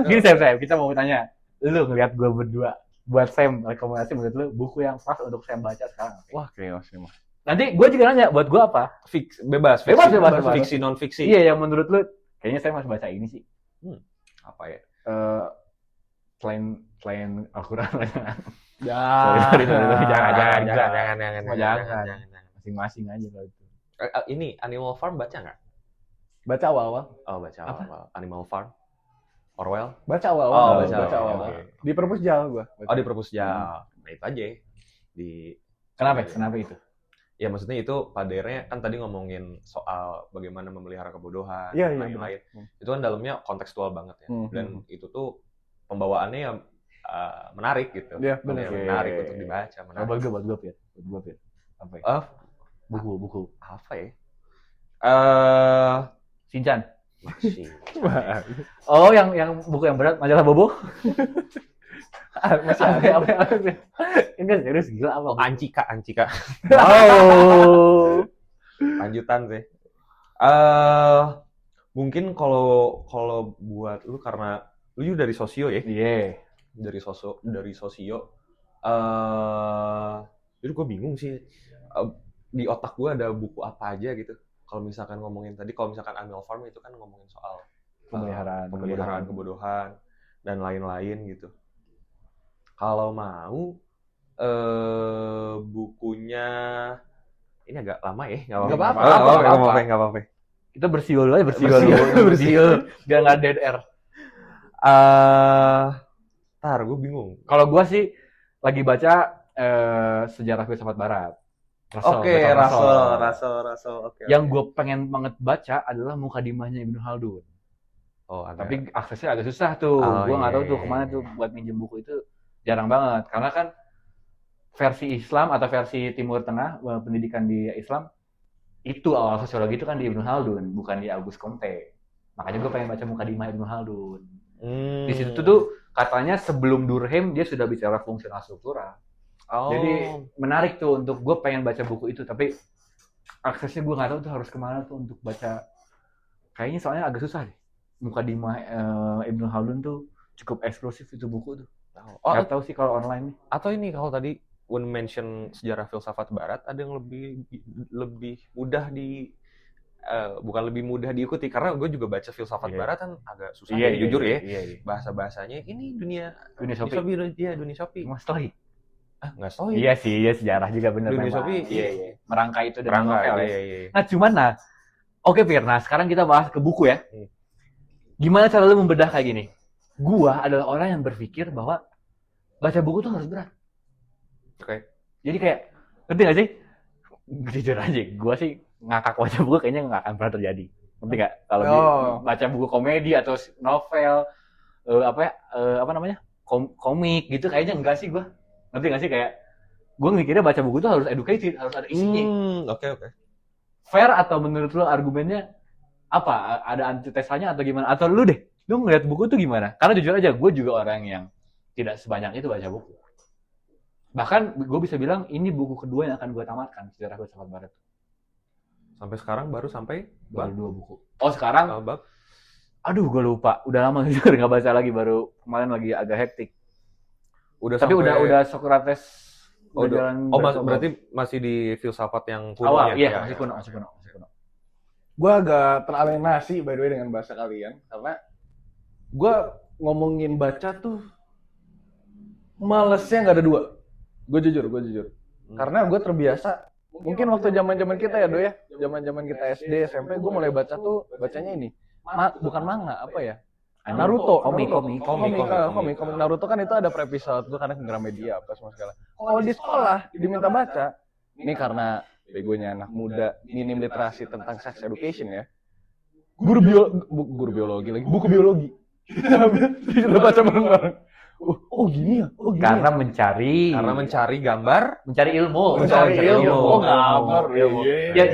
Gini Sam, kita mau tanya, lu ngeliat gue berdua buat Sam rekomendasi menurut lu buku yang pas untuk Sam baca sekarang? Wah, chaos nih Nanti gue juga nanya buat gue apa? Bebas. Fiksi non fiksi. Iya, yang menurut lu Kayaknya saya masih baca ini sih. Apa ya? Selain Al-Quran lah. Jangan. Masing-masing aja kalau itu. Ini Animal Farm baca nggak? Baca awal-awal. Oh, baca awal. Animal Farm. Orwell? Baca awal-awal. Baca awal. Okay. Di Perpus Jal gua. Oh, di Perpus Jal. Nah, itu aja. Kenapa itu? Ya maksudnya itu padernya kan tadi ngomongin soal bagaimana memelihara kebodohan dan lain-lain. Itu kan dalamnya kontekstual banget ya. Dan itu tuh pembawaannya ya menarik gitu. Iya, benar. Menarik untuk dibaca. Buat gue, Pir. Apa ya? Buku. Apa ya? Shinchan. Masih. Oh, yang buku yang berat, majalah Bobo. Masih apa? Ini kan serius gila apa? Ancika. Oh. Lanjutan sih. Mungkin kalau buat lu karena lu juga dari sosio ya? Iya. Dari sosio. Jadi gue bingung sih. Di otak gue ada buku apa aja gitu. Kalau misalkan ngomongin tadi, kalau misalkan Animal Farm itu kan ngomongin soal pemeliharaan kebodohan dan lain-lain gitu. Kalau mau bukunya ini agak lama ya, nggak apa-apa. Kita bersiul aja, bersiul. Biar nggak dead air. Tar, gue bingung. Kalau gue sih lagi baca sejarah filsafat Barat. Russell. Yang gue pengen banget baca adalah Mukadimahnya Ibnu Khaldun. Tapi aksesnya agak susah tuh. Gue nggak tahu tuh kemana tuh buat minjem buku itu jarang banget. Karena kan versi Islam atau versi Timur Tengah pendidikan di Islam itu awal sosiologi itu kan di Ibnu Khaldun, bukan di Auguste Comte. Makanya gue pengen baca Mukadimah Ibnu Khaldun. Di situ tuh katanya sebelum Durkheim dia sudah bicara fungsional struktural. Jadi menarik tuh untuk gue pengen baca buku itu, tapi aksesnya gue nggak tahu tuh harus kemana tuh untuk baca. Kayaknya soalnya agak susah deh. Mukadimah Ibnu Khaldun tuh cukup eksklusif itu buku tuh. Nggak tahu sih kalau online nih. Atau ini kalau tadi when mention sejarah filsafat Barat ada yang lebih mudah bukan lebih mudah diikuti karena gue juga baca filsafat Barat kan agak susah jujur ya. Bahasa-bahasanya ini dunia Shopee. Mas Stoik. Nggak Stoik. Iya sih, ya sejarah juga bener. Dunia Shopee. Iya. Merangkai itu dengan novel ya. Iya. Oke Fir, sekarang kita bahas ke buku ya. Gimana cara lu membedah kayak gini? Gua adalah orang yang berpikir bahwa baca buku tuh harus berat. Oke. Jadi kayak, ngerti gak sih? Jujur aja, gua sih ngakak baca buku kayaknya nggak akan pernah terjadi. Ngerti gak? Kalau baca buku komedi atau novel, komik gitu kayaknya enggak sih gua. Ngerti gak sih? Kayak, gua mikirnya baca buku tuh harus educated, harus ada isinya. Oke. Fair atau menurut lo argumennya apa? Ada antitesanya atau gimana? Atau lu deh, lu ngeliat buku tuh gimana? Karena jujur aja, gue juga orang yang tidak sebanyak itu baca buku. Bahkan gue bisa bilang ini buku kedua yang akan gue tamatkan, Sejarah Filsafat Barat. Sampai sekarang baru 2 buku. Oh sekarang? Aduh gue lupa, udah lama juga nggak baca lagi, baru kemarin lagi agak hektik. Tapi udah Socrates. Berarti masih di filsafat yang kuno awal, ya? Iya, masih kuno. Gue agak teralienasi by the way dengan bahasa kalian karena gue ngomongin baca tuh malesnya nggak ada 2. Gue jujur. Karena gue terbiasa. Mungkin waktu zaman kita ya Do ya, zaman kita SD SMP gue mulai baca tuh bacanya ini. Bukan manga, apa ya? Naruto. Komik Naruto kan itu ada per episode, gue karena ke Gramedia apa semua segala. Kalau di sekolah diminta baca, ini karena begonya anak muda, minim literasi tentang sex education ya. Buku biologi. Kita baca bareng-bareng. Oh gini ya. Karena mencari gambar, mencari ilmu. Gambar. Ya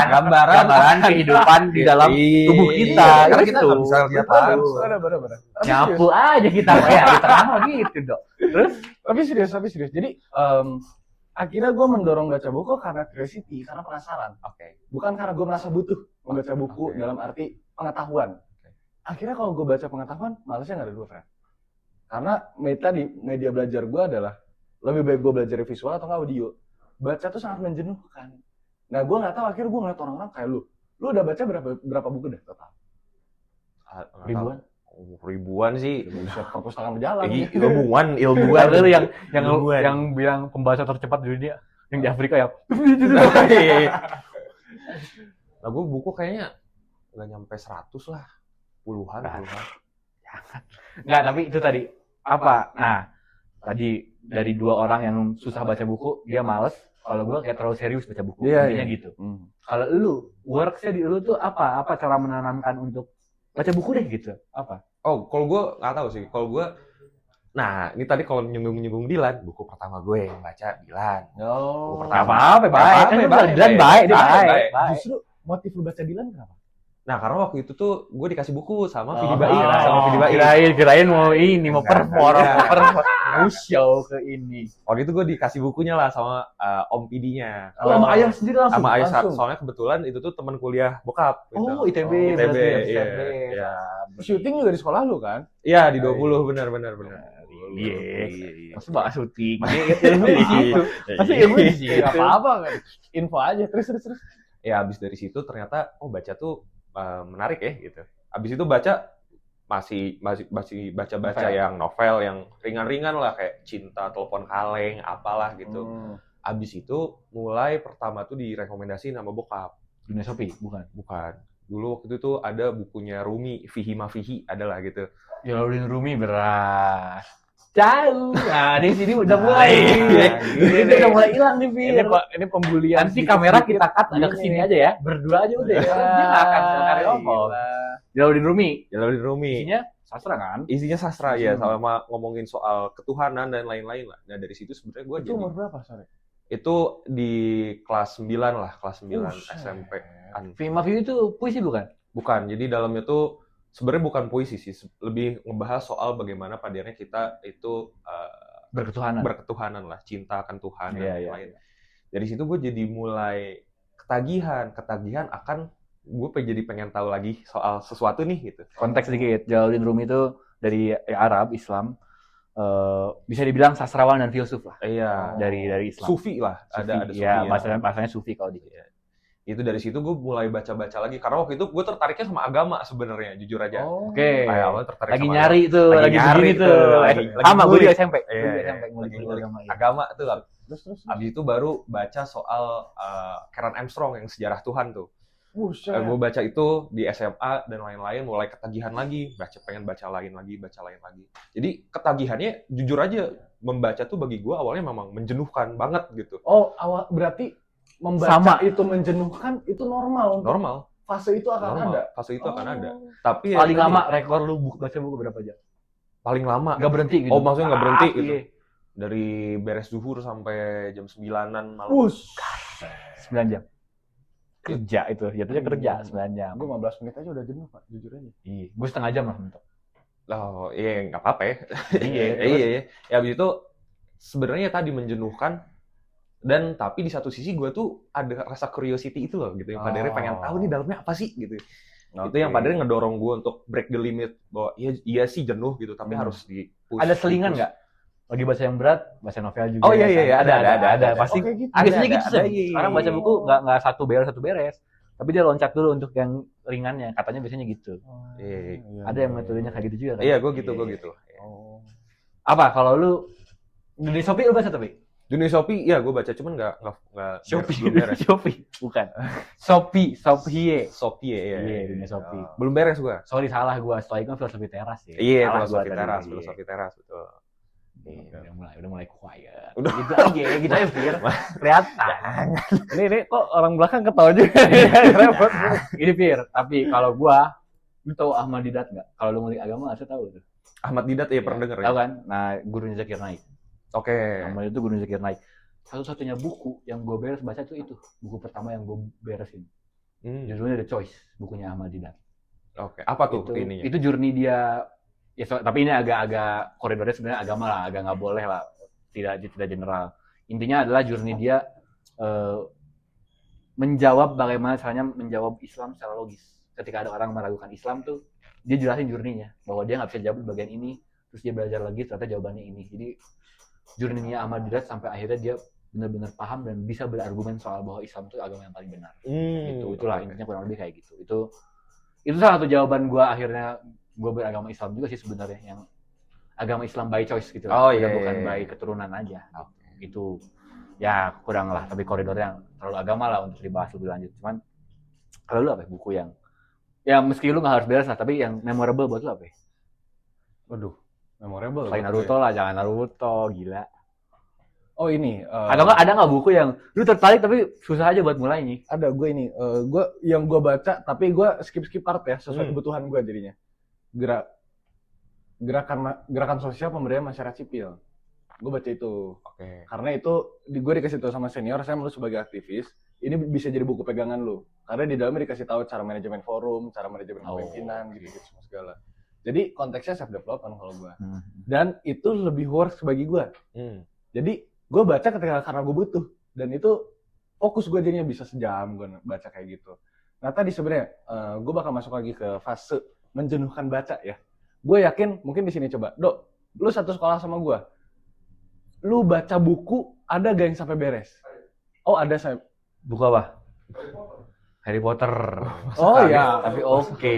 gambaran kehidupan di dalam tubuh kita. Karena kita nggak bisa lihat Benar. Nyapu aja kita ya di tengah gitu dong. Terus tapi serius. Jadi akhirnya gue mendorong baca buku karena curiosity, karena penasaran. Bukan karena gue merasa butuh membaca buku dalam arti pengetahuan. Akhirnya kalau gue baca pengetahuan, malasnya nggak ada 2, friend. Karena media belajar gue adalah lebih baik gue belajar visual atau nggak audio. Baca tuh sangat menjenuhkan. Nah gue nggak tahu, akhirnya gue ngeliat orang-orang kayak lu udah baca berapa buku deh total? Ribuan sih. Perpustakaan berjalan. Ilmuwan. yang bilang pembahasan tercepat di dunia yang di Afrika ya. Nah, gue buku kayaknya nggak nyampe 100 lah, puluhan. Jangan. Nggak, tapi itu tadi apa? Nah, tadi dari 2 orang yang susah baca buku, dia males. Kalau gue kayak terlalu serius baca buku, intinya gitu. Kalau lu, works-nya di lu tuh apa? Apa cara menanamkan untuk baca buku deh gitu? Apa? Oh, kalau gue nggak tahu sih. Kalau gue, nah ini tadi kalau nyinggung Dilan, buku pertama gue yang baca Dilan. Buku pertama baik. Justru motif lu baca Dilan kenapa? Nah, karena waktu itu tuh gue dikasih buku sama Vidi Baik. Kirain mau perform, show ke ini. Waktu itu gue dikasih bukunya lah sama Om Pidi-nya. Sama ayah sendiri langsung. Sama ayah, soalnya kebetulan itu tuh teman kuliah bokap. Gitu. Oh, ITB. Iya. Syuting juga di sekolah lu kan? Iya, di 20 benar. Iya. Maksud bahas syuting. Ilmu di situ. Masih ilmu di situ. Enggak apa-apa kan. Info aja terus. Ya, habis dari situ ternyata baca tuh menarik ya gitu. Habis itu baca masih baca yang novel yang ringan-ringan lah kayak Cinta Telepon Kaleng apalah gitu. Habis itu mulai pertama tuh direkomendasiin sama bokap. Dunia Sopi, bukan. Dulu waktu itu tuh ada bukunya Rumi, Fihi Mafihi adalah gitu. Jalaluddin Rumi beras. Jauh. Nah, di sini udah mulai. Ini udah mulai hilang nih, Fir. Ini pembulian. Nanti kamera kita cut ada kesini aja ya. Berdua aja udah. Dia nggak akan sekali ngomong. Jalaluddin Rumi. Isinya sastra kan? Isinya sastra ya, sama ngomongin soal ketuhanan dan lain-lain lah. Nah, dari situ sebenarnya gue jadi. Itu umur berapa, Sore? Itu di kelas 9 lah, kelas 9 SMP. Film itu puisi bukan? Bukan. Jadi dalamnya tuh sebenarnya bukan puisi sih, lebih ngebahas soal bagaimana padarnya kita itu berketuhanan lah, cinta akan Tuhan dan lain-lain. Dari situ gue jadi mulai ketagihan akan gue jadi pengen tahu lagi soal sesuatu nih gitu. Konteks dikit, Jalaluddin Rumi itu dari Arab Islam, bisa dibilang sastrawan dan filsuf lah. Iya. Dari Islam. Sufi lah, ada Sufi. Ya, bahasanya Sufi kalau di. Itu dari situ gue mulai baca-baca lagi karena waktu itu gue tertariknya sama agama sebenarnya, jujur aja. Oke. Tertarik lagi sama nyari itu, lagi begini tuh. Sama gue di SMP. Agama tuh. Terus. Abis itu baru baca soal Karen Armstrong yang sejarah Tuhan tuh. Gue baca itu di SMA dan lain-lain, mulai ketagihan lagi, pengen baca lain lagi. Jadi ketagihannya jujur aja membaca tuh bagi gue awalnya memang menjenuhkan banget gitu. Oh, berarti membaca itu menjenuhkan itu normal. Fase itu akan ada. Tapi paling lama rekor lu baca buku berapa jam? Paling lama. Nggak berhenti gitu. Oh, maksudnya nggak berhenti gitu. Dari beres zuhur sampai jam 9-an malam. 9 jam. Kerja itu, jatuhnya kerja 9 jam. Gue 15 menit aja udah jenuh, Pak, jujur aja. Iya, gue setengah jam lah mentok. Oh, iya nggak apa-apa ya. Iya. Ya habis itu sebenarnya tadi menjenuhkan. Dan tapi di satu sisi gue tuh ada rasa curiosity itu loh gitu, yang padarnya pengen tahu nih dalamnya apa sih gitu. Itu yang padarnya ngedorong gue untuk break the limit bahwa iya sih jenuh gitu, tapi harus di-push. Ada selingan nggak? Lagi baca yang berat, baca novel juga. Oh iya, ada. Pasti biasanya gitu sih. Sekarang baca buku nggak satu beres. Tapi dia loncat dulu untuk yang ringannya, katanya biasanya gitu. Ada yang metodenya kayak gitu juga kan? Iya, gue gitu. Apa kalau lu di Shopee lu baca tapi? Dunia Shopee, ya gue baca, cuman nggak Shopee, bukan. Shopee, iya, Dunia Shopee. Belum beres gue. Sorry, salah gue. Setelah itu kan filosofi teras ya. Iya, filosofi teras, betul. Udah mulai quiet. Udah gitu aja, Fir. Kelihatan. Ini kok orang belakang ketawa juga. Repot. Ini Fir, tapi kalau lu tahu Ahmad Didat nggak? Kalau lu ngulik agama, saya tahu tuh. Ahmad Didat ya pernah denger ya? Tahu kan? Nah, gurunya Zakir Naik. Oke. Namanya itu Gunung Zakir Naik. Satu-satunya buku yang gue beres baca itu buku pertama yang gue beresin. Judulnya The Choice, bukunya Ahmad Didat. Oke. Apa tuh ininya? Itu journey dia. Ya, tapi ini agak koridornya sebenarnya agama lah, agak nggak boleh lah, tidak general. Intinya adalah journey dia menjawab bagaimana caranya menjawab Islam secara logis. Ketika ada orang meragukan Islam tuh, dia jelasin journey-nya bahwa dia nggak bisa jawab bagian ini, terus dia belajar lagi ternyata jawabannya ini. Jadi journey-nya Ahmad Didat sampai akhirnya dia benar-benar paham dan bisa berargumen soal bahwa Islam itu agama yang paling benar. Itulah intinya kurang lebih kayak gitu. Itu salah satu jawaban gue akhirnya gue beragama Islam juga sih sebenarnya, yang agama Islam by choice gitu. Bukan by keturunan aja. Itu ya kurang lah, tapi koridornya terlalu agama lah untuk dibahas lebih lanjut. Cuman kalau lu apa ya, buku yang ya meski lu nggak harus beres lah, tapi yang memorable buat lu apa ya? Waduh, memorable. Selain Naruto lah, jangan Naruto, gila. Oh ini. Atau nggak ada nggak buku yang lu tertarik tapi susah aja buat mulai nih? Ada gue ini. Gue yang gue baca tapi gue skip part ya sesuai kebutuhan gue jadinya. Gerakan sosial pemberdayaan masyarakat sipil. Gue baca itu. Karena itu gue dikasih tahu sama senior, saya lu sebagai aktivis, ini bisa jadi buku pegangan lu. Karena di dalamnya dikasih tahu cara manajemen forum, cara manajemen kepemimpinan, gitu-gitu semua segala. Jadi konteksnya self development kalau gue. Dan itu lebih works bagi gue. Jadi gue baca karena gue butuh, dan itu fokus gue jadinya bisa sejam gue baca kayak gitu. Nah tadi sebenarnya gue bakal masuk lagi ke fase menjenuhkan baca ya. Gue yakin mungkin di sini coba, Dok, lu satu sekolah sama gue, lu baca buku ada gak yang sampai beres? Oh ada saya. Buku apa? Harry Potter. Oh iya, tapi oke.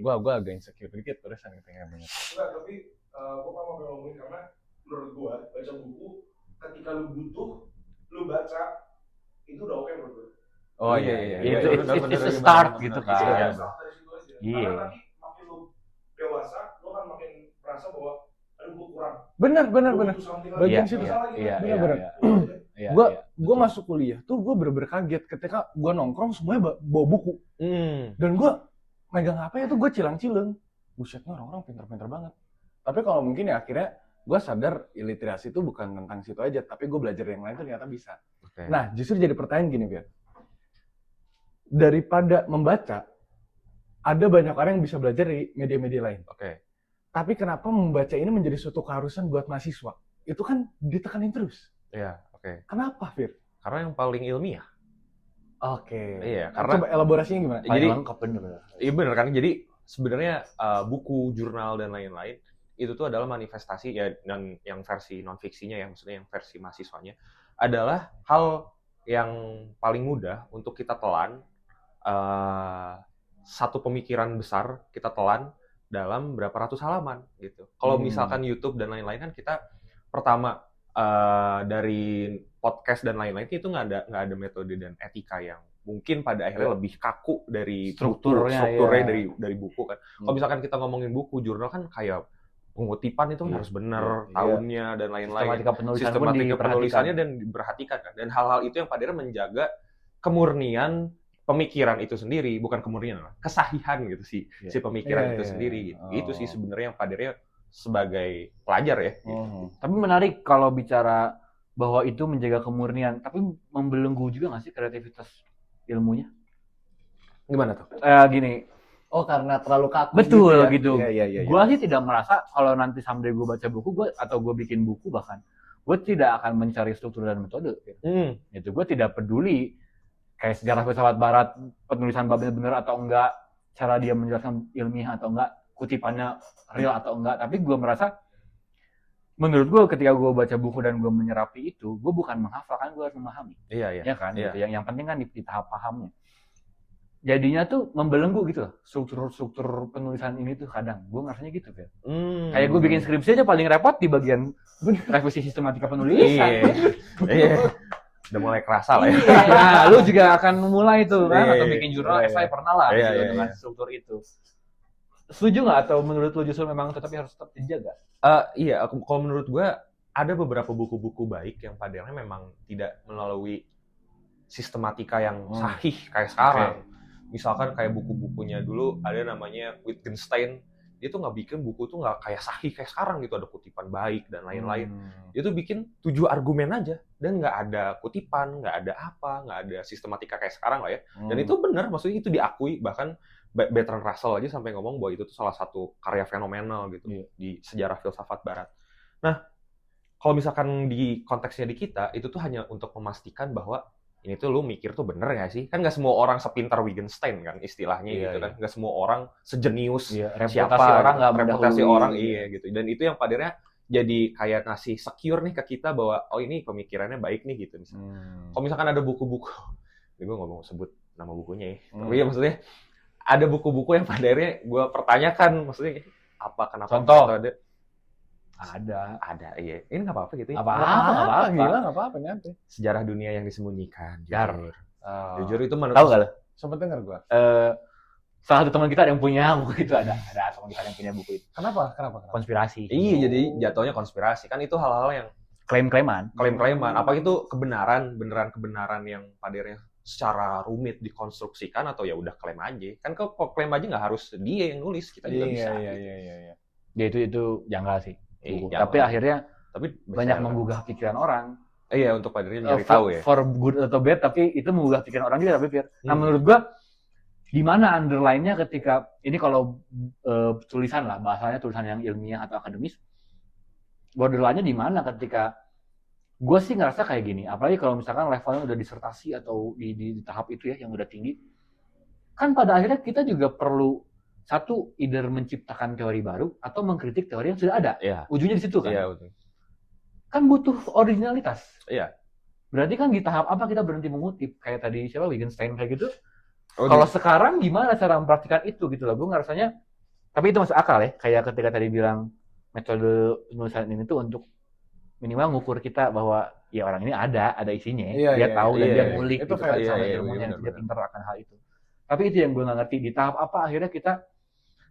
Gue agak insecure dikit terusan pengen banget. Enggak, tapi gue mau ngomongin karena menurut gue baca buku ketika lu butuh, lu baca itu udah oke menurut gue. Oh iya. Itu start gitu kan. Iya. Karena nanti makin lu dewasa, lu kan makin merasa bahwa aduh gue kurang. Benar. Bagian situ. Iya. Gue masuk kuliah tuh gue bener-bener kaget ketika gue nongkrong semuanya bawa buku. Dan gue megang HP itu gue cilang-cilang. Busetnya orang-orang pinter-pinter banget. Tapi kalau mungkin ya akhirnya gue sadar literasi itu bukan tentang situ aja, tapi gue belajar yang lain tuh ternyata bisa. Nah, justru jadi pertanyaan gini, Biar. Daripada membaca, ada banyak orang yang bisa belajar di media-media lain. Tapi kenapa membaca ini menjadi suatu keharusan buat mahasiswa? Itu kan ditekanin terus. Kenapa, Fir? Karena yang paling ilmiah. Iya, karena coba elaborasinya gimana? Jadi lengkap bener. Iya bener kan. Jadi sebenarnya buku, jurnal dan lain-lain itu tuh adalah manifestasi ya, dan yang versi non fiksinya ya, maksudnya yang versi mahasiswanya adalah hal yang paling mudah untuk kita telan, satu pemikiran besar kita telan dalam berapa ratus halaman gitu. Kalau misalkan YouTube dan lain-lain kan kita pertama dari podcast dan lain-lain itu nggak ada metode dan etika yang mungkin pada akhirnya lebih kaku dari strukturnya dari buku kan. Kalau misalkan kita ngomongin buku, jurnal kan kayak pengutipan itu harus benar tahunnya dan lain-lain. Sistematika penulisannya dan diperhatikan kan. Dan hal-hal itu yang pada akhirnya menjaga kemurnian pemikiran itu sendiri, bukan kemurnian, kesahihan gitu si pemikiran itu sendiri gitu. Itu sih sebenarnya yang pada akhirnya sebagai pelajar ya. Gitu. Tapi menarik kalau bicara bahwa itu menjaga kemurnian, tapi membelenggu juga nggak sih kreativitas ilmunya? Gimana tuh? Gini. Oh, karena terlalu kaku. Betul gitu. Iya. Gue sih tidak merasa kalau nanti someday gue baca buku, atau gue bikin buku bahkan, gue tidak akan mencari struktur dan metode. Gitu. Gue tidak peduli kayak sejarah filsafat barat, penulisan Babel bener atau enggak, cara dia menjelaskan ilmiah atau enggak, kutipannya real atau enggak. Tapi gue merasa, menurut gue ketika gue baca buku dan gue menyerapi itu, gue bukan menghafal, kan gue harus memahami. Iya. Ya kan? Gitu. Yang penting kan di tahap pahamnya. Jadinya tuh membelenggu gitu loh, struktur penulisan ini tuh kadang. Gue ngerasanya gitu, Phil. Kayak gue bikin skripsi aja paling repot di bagian revisi sistematika penulisan. Iya. Udah mulai kerasa lah ya. Nah, lu juga akan mulai tuh kan, atau bikin jurnal esai pernah lah dengan struktur itu. Setuju nggak, atau menurut lu justru memang harus tetap dijaga? Iya, kalau menurut gue ada beberapa buku-buku baik yang padahal memang tidak melalui sistematika yang sahih kayak sekarang. Misalkan kayak buku-bukunya dulu ada namanya Wittgenstein, dia tuh nggak bikin buku tuh nggak kayak sahih kayak sekarang gitu, ada kutipan baik dan lain-lain. Dia tuh bikin 7 argumen aja dan nggak ada kutipan, nggak ada nggak ada sistematika kayak sekarang lah ya. Dan itu benar, maksudnya itu diakui, bahkan Bertrand Russell aja sampai ngomong bahwa itu tuh salah satu karya fenomenal gitu di sejarah filsafat barat. Nah, kalau misalkan di konteksnya di kita, itu tuh hanya untuk memastikan bahwa ini tuh lu mikir tuh bener nggak sih? Kan nggak semua orang sepintar Wittgenstein kan istilahnya gitu kan. Nggak semua orang sejenius siapa. Reputasi orang gitu. Dan itu yang padarnya jadi kayak ngasih secure nih ke kita bahwa oh ini pemikirannya baik nih gitu misalnya. Kalau misalkan ada buku-buku, gue nggak mau sebut nama bukunya ya. Tapi ya maksudnya ada buku-buku yang pada akhirnya gue pertanyakan, maksudnya kenapa Contoh. Ada, iya. Ini nggak apa-apa gitu ya. Apa-apa, gila nggak apa-apa nyantai. Sejarah dunia yang disembunyikan. Jujur itu menurut tahu nggak lo? Sempet denger gue. Salah satu teman kita ada yang punya buku itu, ada teman kita yang punya buku itu. Kenapa? Konspirasi. Iya, jadi jatuhnya konspirasi. Kan itu hal-hal yang klaim-klaiman. Apa itu beneran kebenaran yang pada akhirnya secara rumit dikonstruksikan atau ya udah klaim aja. Kan kok klaim aja nggak harus dia yang nulis, kita juga bisa. Iya. Ya itu janggal sih. Janggal. Tapi akhirnya banyak menggugah pikiran orang. Iya, untuk pada akhirnya nyari tahu ya. For good atau bad, tapi itu menggugah pikiran orang juga, tapi Fir. Nah, menurut gua di mana underline-nya ketika ini kalau tulisan lah, bahasanya tulisan yang ilmiah atau akademis, borderline-nya di mana ketika gue sih ngerasa kayak gini, apalagi kalau misalkan levelnya udah disertasi atau di tahap itu ya yang udah tinggi, kan pada akhirnya kita juga perlu satu either menciptakan teori baru atau mengkritik teori yang sudah ada. Iya. Ujungnya di situ kan. Iya, betul. Kan butuh originalitas. Iya. Berarti kan di tahap apa kita berhenti mengutip, kayak tadi siapa Wittgenstein kayak gitu. Kalau sekarang gimana cara mempraktikkan itu gitu loh, gue ngerasanya, tapi itu masuk akal ya, kayak ketika tadi bilang metode penulisan ini tuh untuk minimal ngukur kita bahwa ya orang ini ada isinya, dia tahu dan dia ngulik itu gitu kan, sama iya, ilmunya, bener, dia pintar akan hal itu. Tapi itu yang gue nggak ngerti, di tahap apa akhirnya kita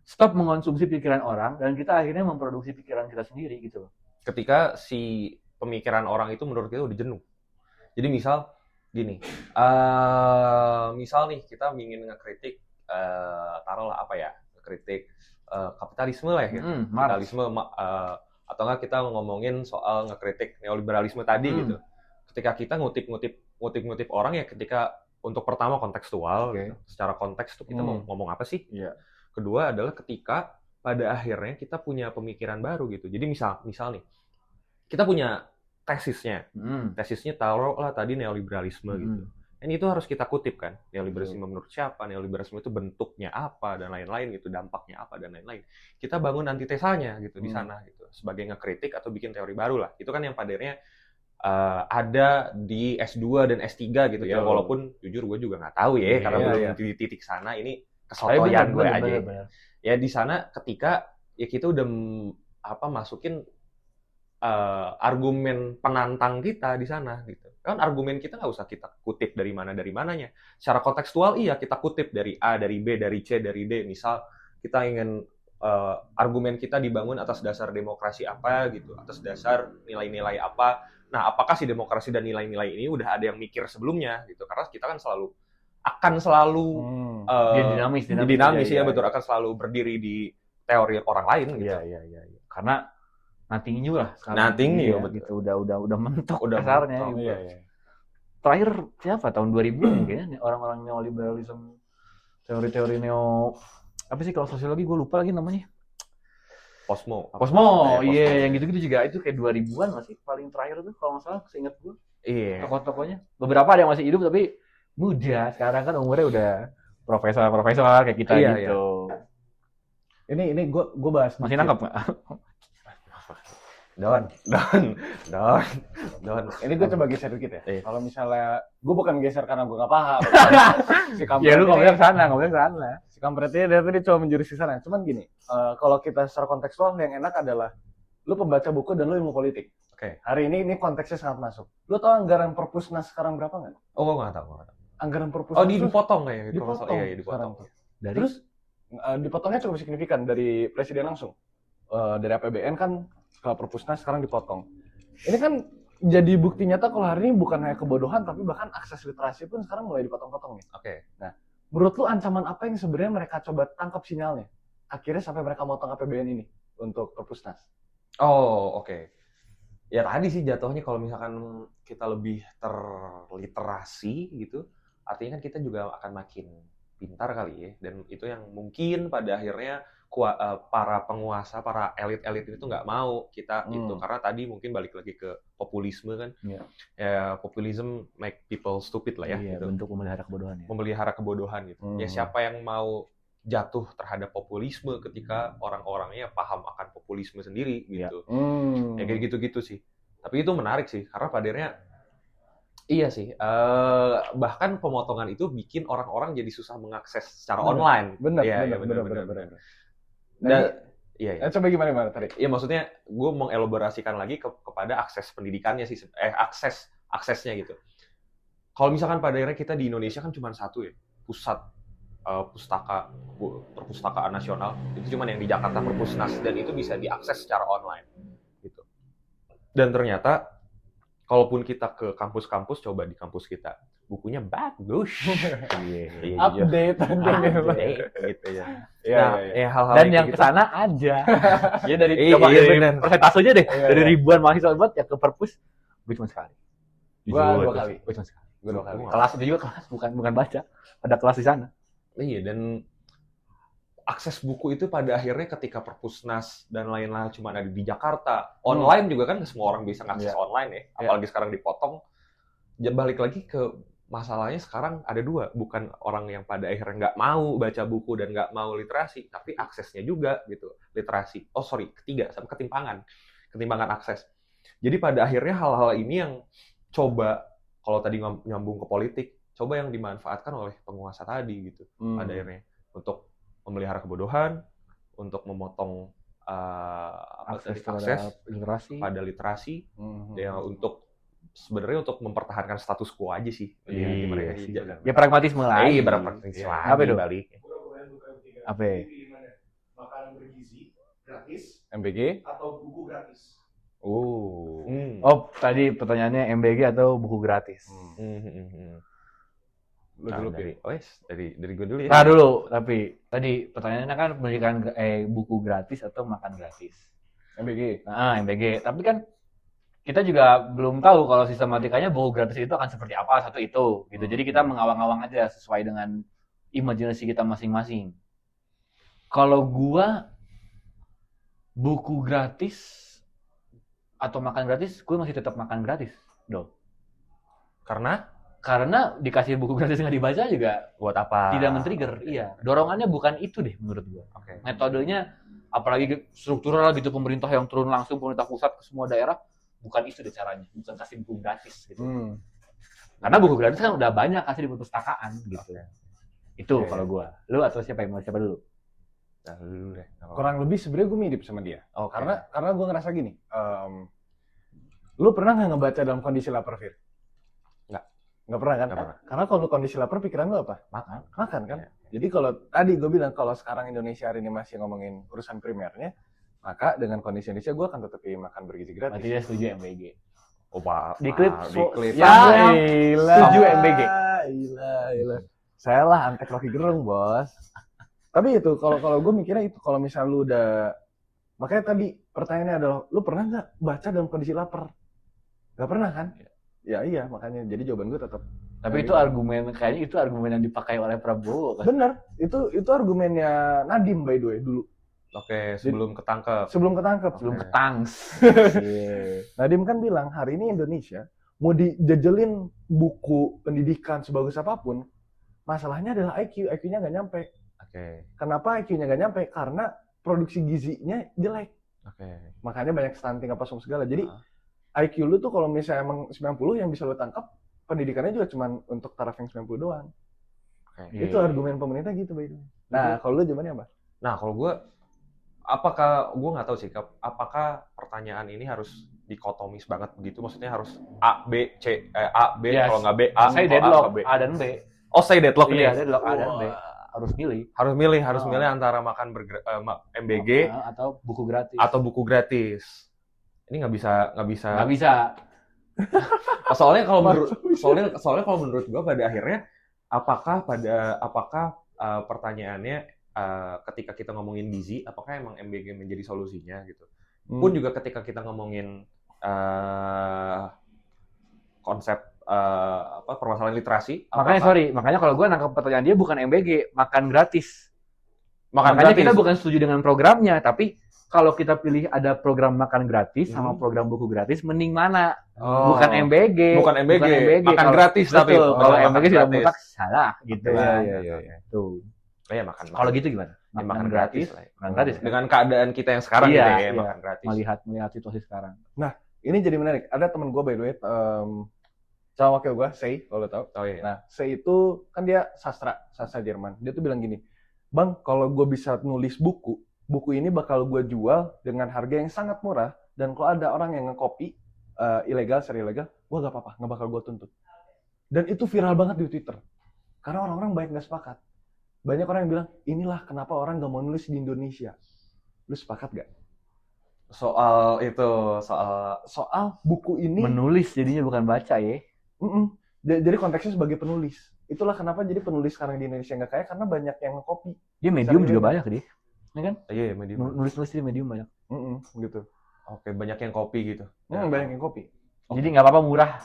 stop mengonsumsi pikiran orang dan kita akhirnya memproduksi pikiran kita sendiri gitu loh. Ketika si pemikiran orang itu menurut kita udah jenuh. Jadi misal gini, misal nih kita ingin ngekritik, taruhlah apa ya, ngekritik kapitalisme lah ya, kapitalisme, atau enggak kita ngomongin soal ngekritik neoliberalisme tadi gitu. Ketika kita ngutip orang ya, ketika untuk pertama kontekstual, gitu. Secara konteks tuh kita mau ngomong apa sih? Yeah. Kedua adalah ketika pada akhirnya kita punya pemikiran baru gitu. Jadi misal nih, kita punya tesisnya taruhlah tadi neoliberalisme gitu. Dan itu harus kita kutip kan, neoliberalisme menurut siapa, neoliberalisme itu bentuknya apa dan lain-lain gitu, dampaknya apa dan lain-lain. Kita bangun antitesanya gitu di sana gitu, sebagai ngekritik atau bikin teori baru lah. Itu kan yang pada akhirnya ada di S2 dan S3 gitu. Ya, walaupun jujur gue juga nggak tahu ya, karena belum di titik sana, ini kesotoyan gue aja. Bener. Ya di sana ketika ya kita udah masukin argumen penantang kita di sana gitu. Kan argumen kita nggak usah kita kutip dari mananya. Secara kontekstual iya kita kutip dari A, dari B, dari C, dari D. Misal kita ingin argumen kita dibangun atas dasar demokrasi apa gitu, atas dasar nilai-nilai apa. Nah, apakah si demokrasi dan nilai-nilai ini udah ada yang mikir sebelumnya gitu? Karena kita kan akan selalu dinamis ya, betul, akan selalu berdiri di teori orang lain gitu. Iya. Karena nothing new lah sekarang. Nothing new, gitu. Udah mentok udah kasarnya mentok, gitu. Iya. Terakhir siapa tahun 2000 mungkin orang-orang neoliberalisme, teori-teori apa sih kalau sosiologi gue lupa lagi namanya. Posmo, iya, yang gitu-gitu juga itu kayak 2000-an masih paling terakhir tuh kalau nggak salah, seingat gue. Iya. Tokoh-tokohnya beberapa ada yang masih hidup tapi muda, sekarang kan umurnya udah profesor kayak kita gitu. Ini gue bahas masih nangkep nggak? Don. Ini gue coba geser dikit ya. Kalau misalnya gue bukan geser karena gue nggak paham. Ya lu ngomongnya sana. Si kampret ini dari tadi coba menjurus ke sana. Cuman gini, kalau kita secara kontekstual yang enak adalah lu pembaca buku dan lu ilmu politik. Oke. Hari ini konteksnya sangat masuk. Lu tahu anggaran Perpusnas sekarang berapa nggak? Oh, gue nggak tahu. Anggaran Perpusnas. Oh, dipotong ya? Dipotong. Iya, dipotong. Terus dipotongnya cukup signifikan dari presiden langsung. Dari APBN kan ke Perpusnas sekarang dipotong. Ini kan jadi bukti nyata kalau hari ini bukan hanya kebodohan, tapi bahkan akses literasi pun sekarang mulai dipotong-potong nih. Oke. Nah, menurut lu ancaman apa yang sebenarnya mereka coba tangkap sinyalnya? Akhirnya sampai mereka motong APBN ini untuk Perpusnas. Oh, oke. Ya tadi sih jatuhnya kalau misalkan kita lebih terliterasi gitu, artinya kan kita juga akan makin pintar kali ya. Dan itu yang mungkin pada akhirnya para penguasa, para elit-elit itu nggak mau kita itu, karena tadi mungkin balik lagi ke populisme kan, ya populism make people stupid lah ya, gitu. Bentuk memelihara kebodohan ya. Memelihara kebodohan gitu. Ya siapa yang mau jatuh terhadap populisme ketika orang-orangnya paham akan populisme sendiri gitu. Ya kayak gitu-gitu sih. Tapi itu menarik sih, karena pada akhirnya Iya sih. Bahkan pemotongan itu bikin orang-orang jadi susah mengakses secara online. Benar. Iya, Benar. Iya. Coba gimana tadi? Iya, maksudnya gue mengelaborasikan lagi kepada akses pendidikannya sih, aksesnya gitu. Kalau misalkan pada akhirnya kita di Indonesia kan cuma satu ya, pusat perpustakaan nasional, itu cuma yang di Jakarta Perpusnas, dan itu bisa diakses secara online gitu. Dan ternyata kalaupun kita ke kampus-kampus, coba di kampus kita bukunya bagus. Update gitu ya. Iya. Hal-hal Dan yang gitu. kesana aja. Ya dari bener. persentasenya deh. Iya, Dari iya. ribuan mahasiswa buat ya ke perpus, gue cuma sekali. Gua 2 kali. Gue cuma sekali. Gue 2 kali. Kelas itu juga kelas, bukan baca. Ada kelas di sana. Iya, dan akses buku itu pada akhirnya ketika Perpusnas dan lain-lain cuma ada di Jakarta. Online juga kan semua orang bisa ngakses online ya. Apalagi sekarang dipotong. Balik lagi ke masalahnya sekarang ada 2. Bukan orang yang pada akhirnya nggak mau baca buku dan nggak mau literasi, tapi aksesnya juga gitu, literasi. Ketiga, sama ketimpangan akses. Jadi pada akhirnya hal-hal ini yang coba, kalau tadi nyambung ke politik, coba yang dimanfaatkan oleh penguasa tadi gitu. Pada akhirnya untuk memelihara kebodohan, untuk memotong akses literasi pada literasi, ya sebenarnya untuk mempertahankan status quo aja sih. Ya pragmatisme lah. Iya, pragmatisme lah. Apa itu? Balik. Apa? Makanan bergizi gratis MBG atau buku gratis. Oh, tadi pertanyaannya MBG atau buku gratis. Lu dulu dari gue dulu ya. Nah dulu, tapi tadi pertanyaannya kan memberikan buku gratis atau makan gratis. MBG. Nah, MBG. Tapi kan kita juga belum tahu kalau sistematikanya buku gratis itu akan seperti apa satu itu gitu. Jadi kita mengawang-awang aja sesuai dengan imajinasi kita masing-masing. Kalau gua buku gratis atau makan gratis, gue masih tetap makan gratis, Karena dikasih buku gratis nggak dibaca juga buat apa? Tidak men-trigger, iya. Dorongannya bukan itu deh menurut gua. Metodenya apalagi struktural gitu, pemerintah yang turun langsung, pemerintah pusat ke semua daerah, bukan itu deh caranya, bukan kasih buku gratis gitu. Karena buku gratis kan udah banyak kasih di perpustakaan gitu. Itu kalau gua. Lu atau siapa dulu? Nah, lu deh. Kurang lebih sebenarnya gue mirip sama dia. Karena gue ngerasa gini. Lu pernah nggak ngebaca dalam kondisi lapar, Fir? Nggak pernah kan? Karena kalau kondisi lapar, pikiran lu apa? Makan kan? Ya. Jadi kalau tadi gue bilang, kalau sekarang Indonesia hari ini masih ngomongin urusan primernya, maka dengan kondisi Indonesia gue akan tetap makan bergizi gratis. Berarti dia setuju MBG. Pak. Di klip. Ya, setuju MBG. Gila. Saya lah antek Rocky Gerung, bos. Tapi itu, kalau gue mikirnya itu, kalau misal lu udah... Makanya tadi pertanyaannya adalah, lu pernah nggak baca dalam kondisi lapar? Nggak pernah kan? Ya iya, makanya jadi jawaban gue tetap. Tapi itu argumen, kayaknya itu argumen yang dipakai oleh Prabowo kan? Bener, itu argumennya Nadiem by the way dulu. Sebelum ketangkep. Sebelum ketangs. Nadiem kan bilang hari ini Indonesia mau dijejelin buku pendidikan sebagus apapun, masalahnya adalah IQ-nya nggak nyampe. Kenapa IQ-nya nggak nyampe? Karena produksi gizinya jelek. Makanya banyak stunting apa segala. Jadi IQ lu tuh kalau misalnya emang 90 yang bisa lu tangkap, pendidikannya juga cuma untuk taraf yang 90 doang. Itu argumen pemerintah gitu, by the way. Nah, kalau lu jawabannya apa? Nah, kalau gue, gue nggak tahu sih, apakah pertanyaan ini harus dikotomis banget begitu? Maksudnya harus A, B, kalau nggak B, A. Saya deadlock, A dan B. Saya deadlock ini? Iya, deadlock A dan B. Harus milih antara makan MBG atau buku gratis. Ini nggak bisa. Soalnya kalau menurut gue pada akhirnya apakah pertanyaannya ketika kita ngomongin gizi, apakah emang MBG menjadi solusinya gitu? Pun juga ketika kita ngomongin konsep permasalahan literasi. Makanya kalau gue nangkep pertanyaan dia bukan MBG, makan gratis. Makanya kita bukan setuju dengan programnya, tapi kalau kita pilih ada program makan gratis sama program buku gratis, mending mana? Bukan MBG. Makan gratis tapi. Kalau MBG sudah mutlak salah gitu. Iya. Tuh. Makan. Kalau gitu gimana? Makan gratis. Makan gratis. Dengan keadaan kita yang sekarang makan gratis. Melihat situasi sekarang. Nah, ini jadi menarik. Ada teman gue by the way, sama wakil gue, Sei, kalau lo tau. Oh iya. Nah, Sei itu kan dia sastra Jerman. Dia tuh bilang gini, Bang, kalau gue bisa nulis buku ini bakal gue jual dengan harga yang sangat murah, dan kalau ada orang yang nge-copy ilegal, secara ilegal, gue gak apa-apa, gak bakal gue tuntut. Dan itu viral banget di Twitter. Karena orang-orang banyak gak sepakat. Banyak orang yang bilang, inilah kenapa orang gak mau nulis di Indonesia. Lu sepakat gak? Soal buku ini menulis jadinya bukan baca ya. Jadi konteksnya sebagai penulis. Itulah kenapa jadi penulis sekarang di Indonesia nggak kaya, karena banyak yang nge-copy. Dia medium juga banyak dia. Ya kan? Iya, medium. Nulis di medium banyak. Gitu. Oke, banyak yang copy gitu. Banyak yang copy. Jadi nggak apa-apa murah.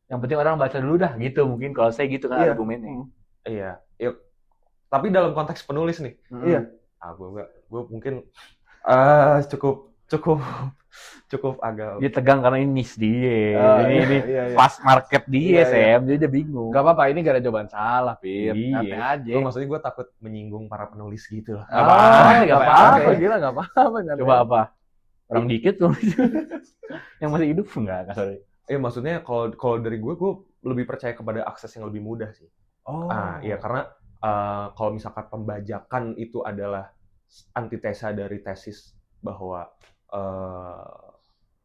Yang penting orang baca dulu dah gitu, mungkin kalau saya gitu kan argumennya. Iya. Tapi dalam konteks penulis nih. Iya. Gue mungkin cukup agak dia tegang karena ini niche dia. Ini pas market dia, Sam. Jadi dia bingung. Gak apa-apa, ini gak ada jawaban salah, Pir. Nanti aja. Maksudnya gue takut menyinggung para penulis gitu loh. Gak apa-apa, gila gak apa-apa. Coba apa? Orang dikit tuh. Yang masih hidup enggak, sorry. Maksudnya kalau dari gue lebih percaya kepada akses yang lebih mudah sih. Iya, karena kalau misalkan pembajakan itu adalah antitesa dari tesis bahwa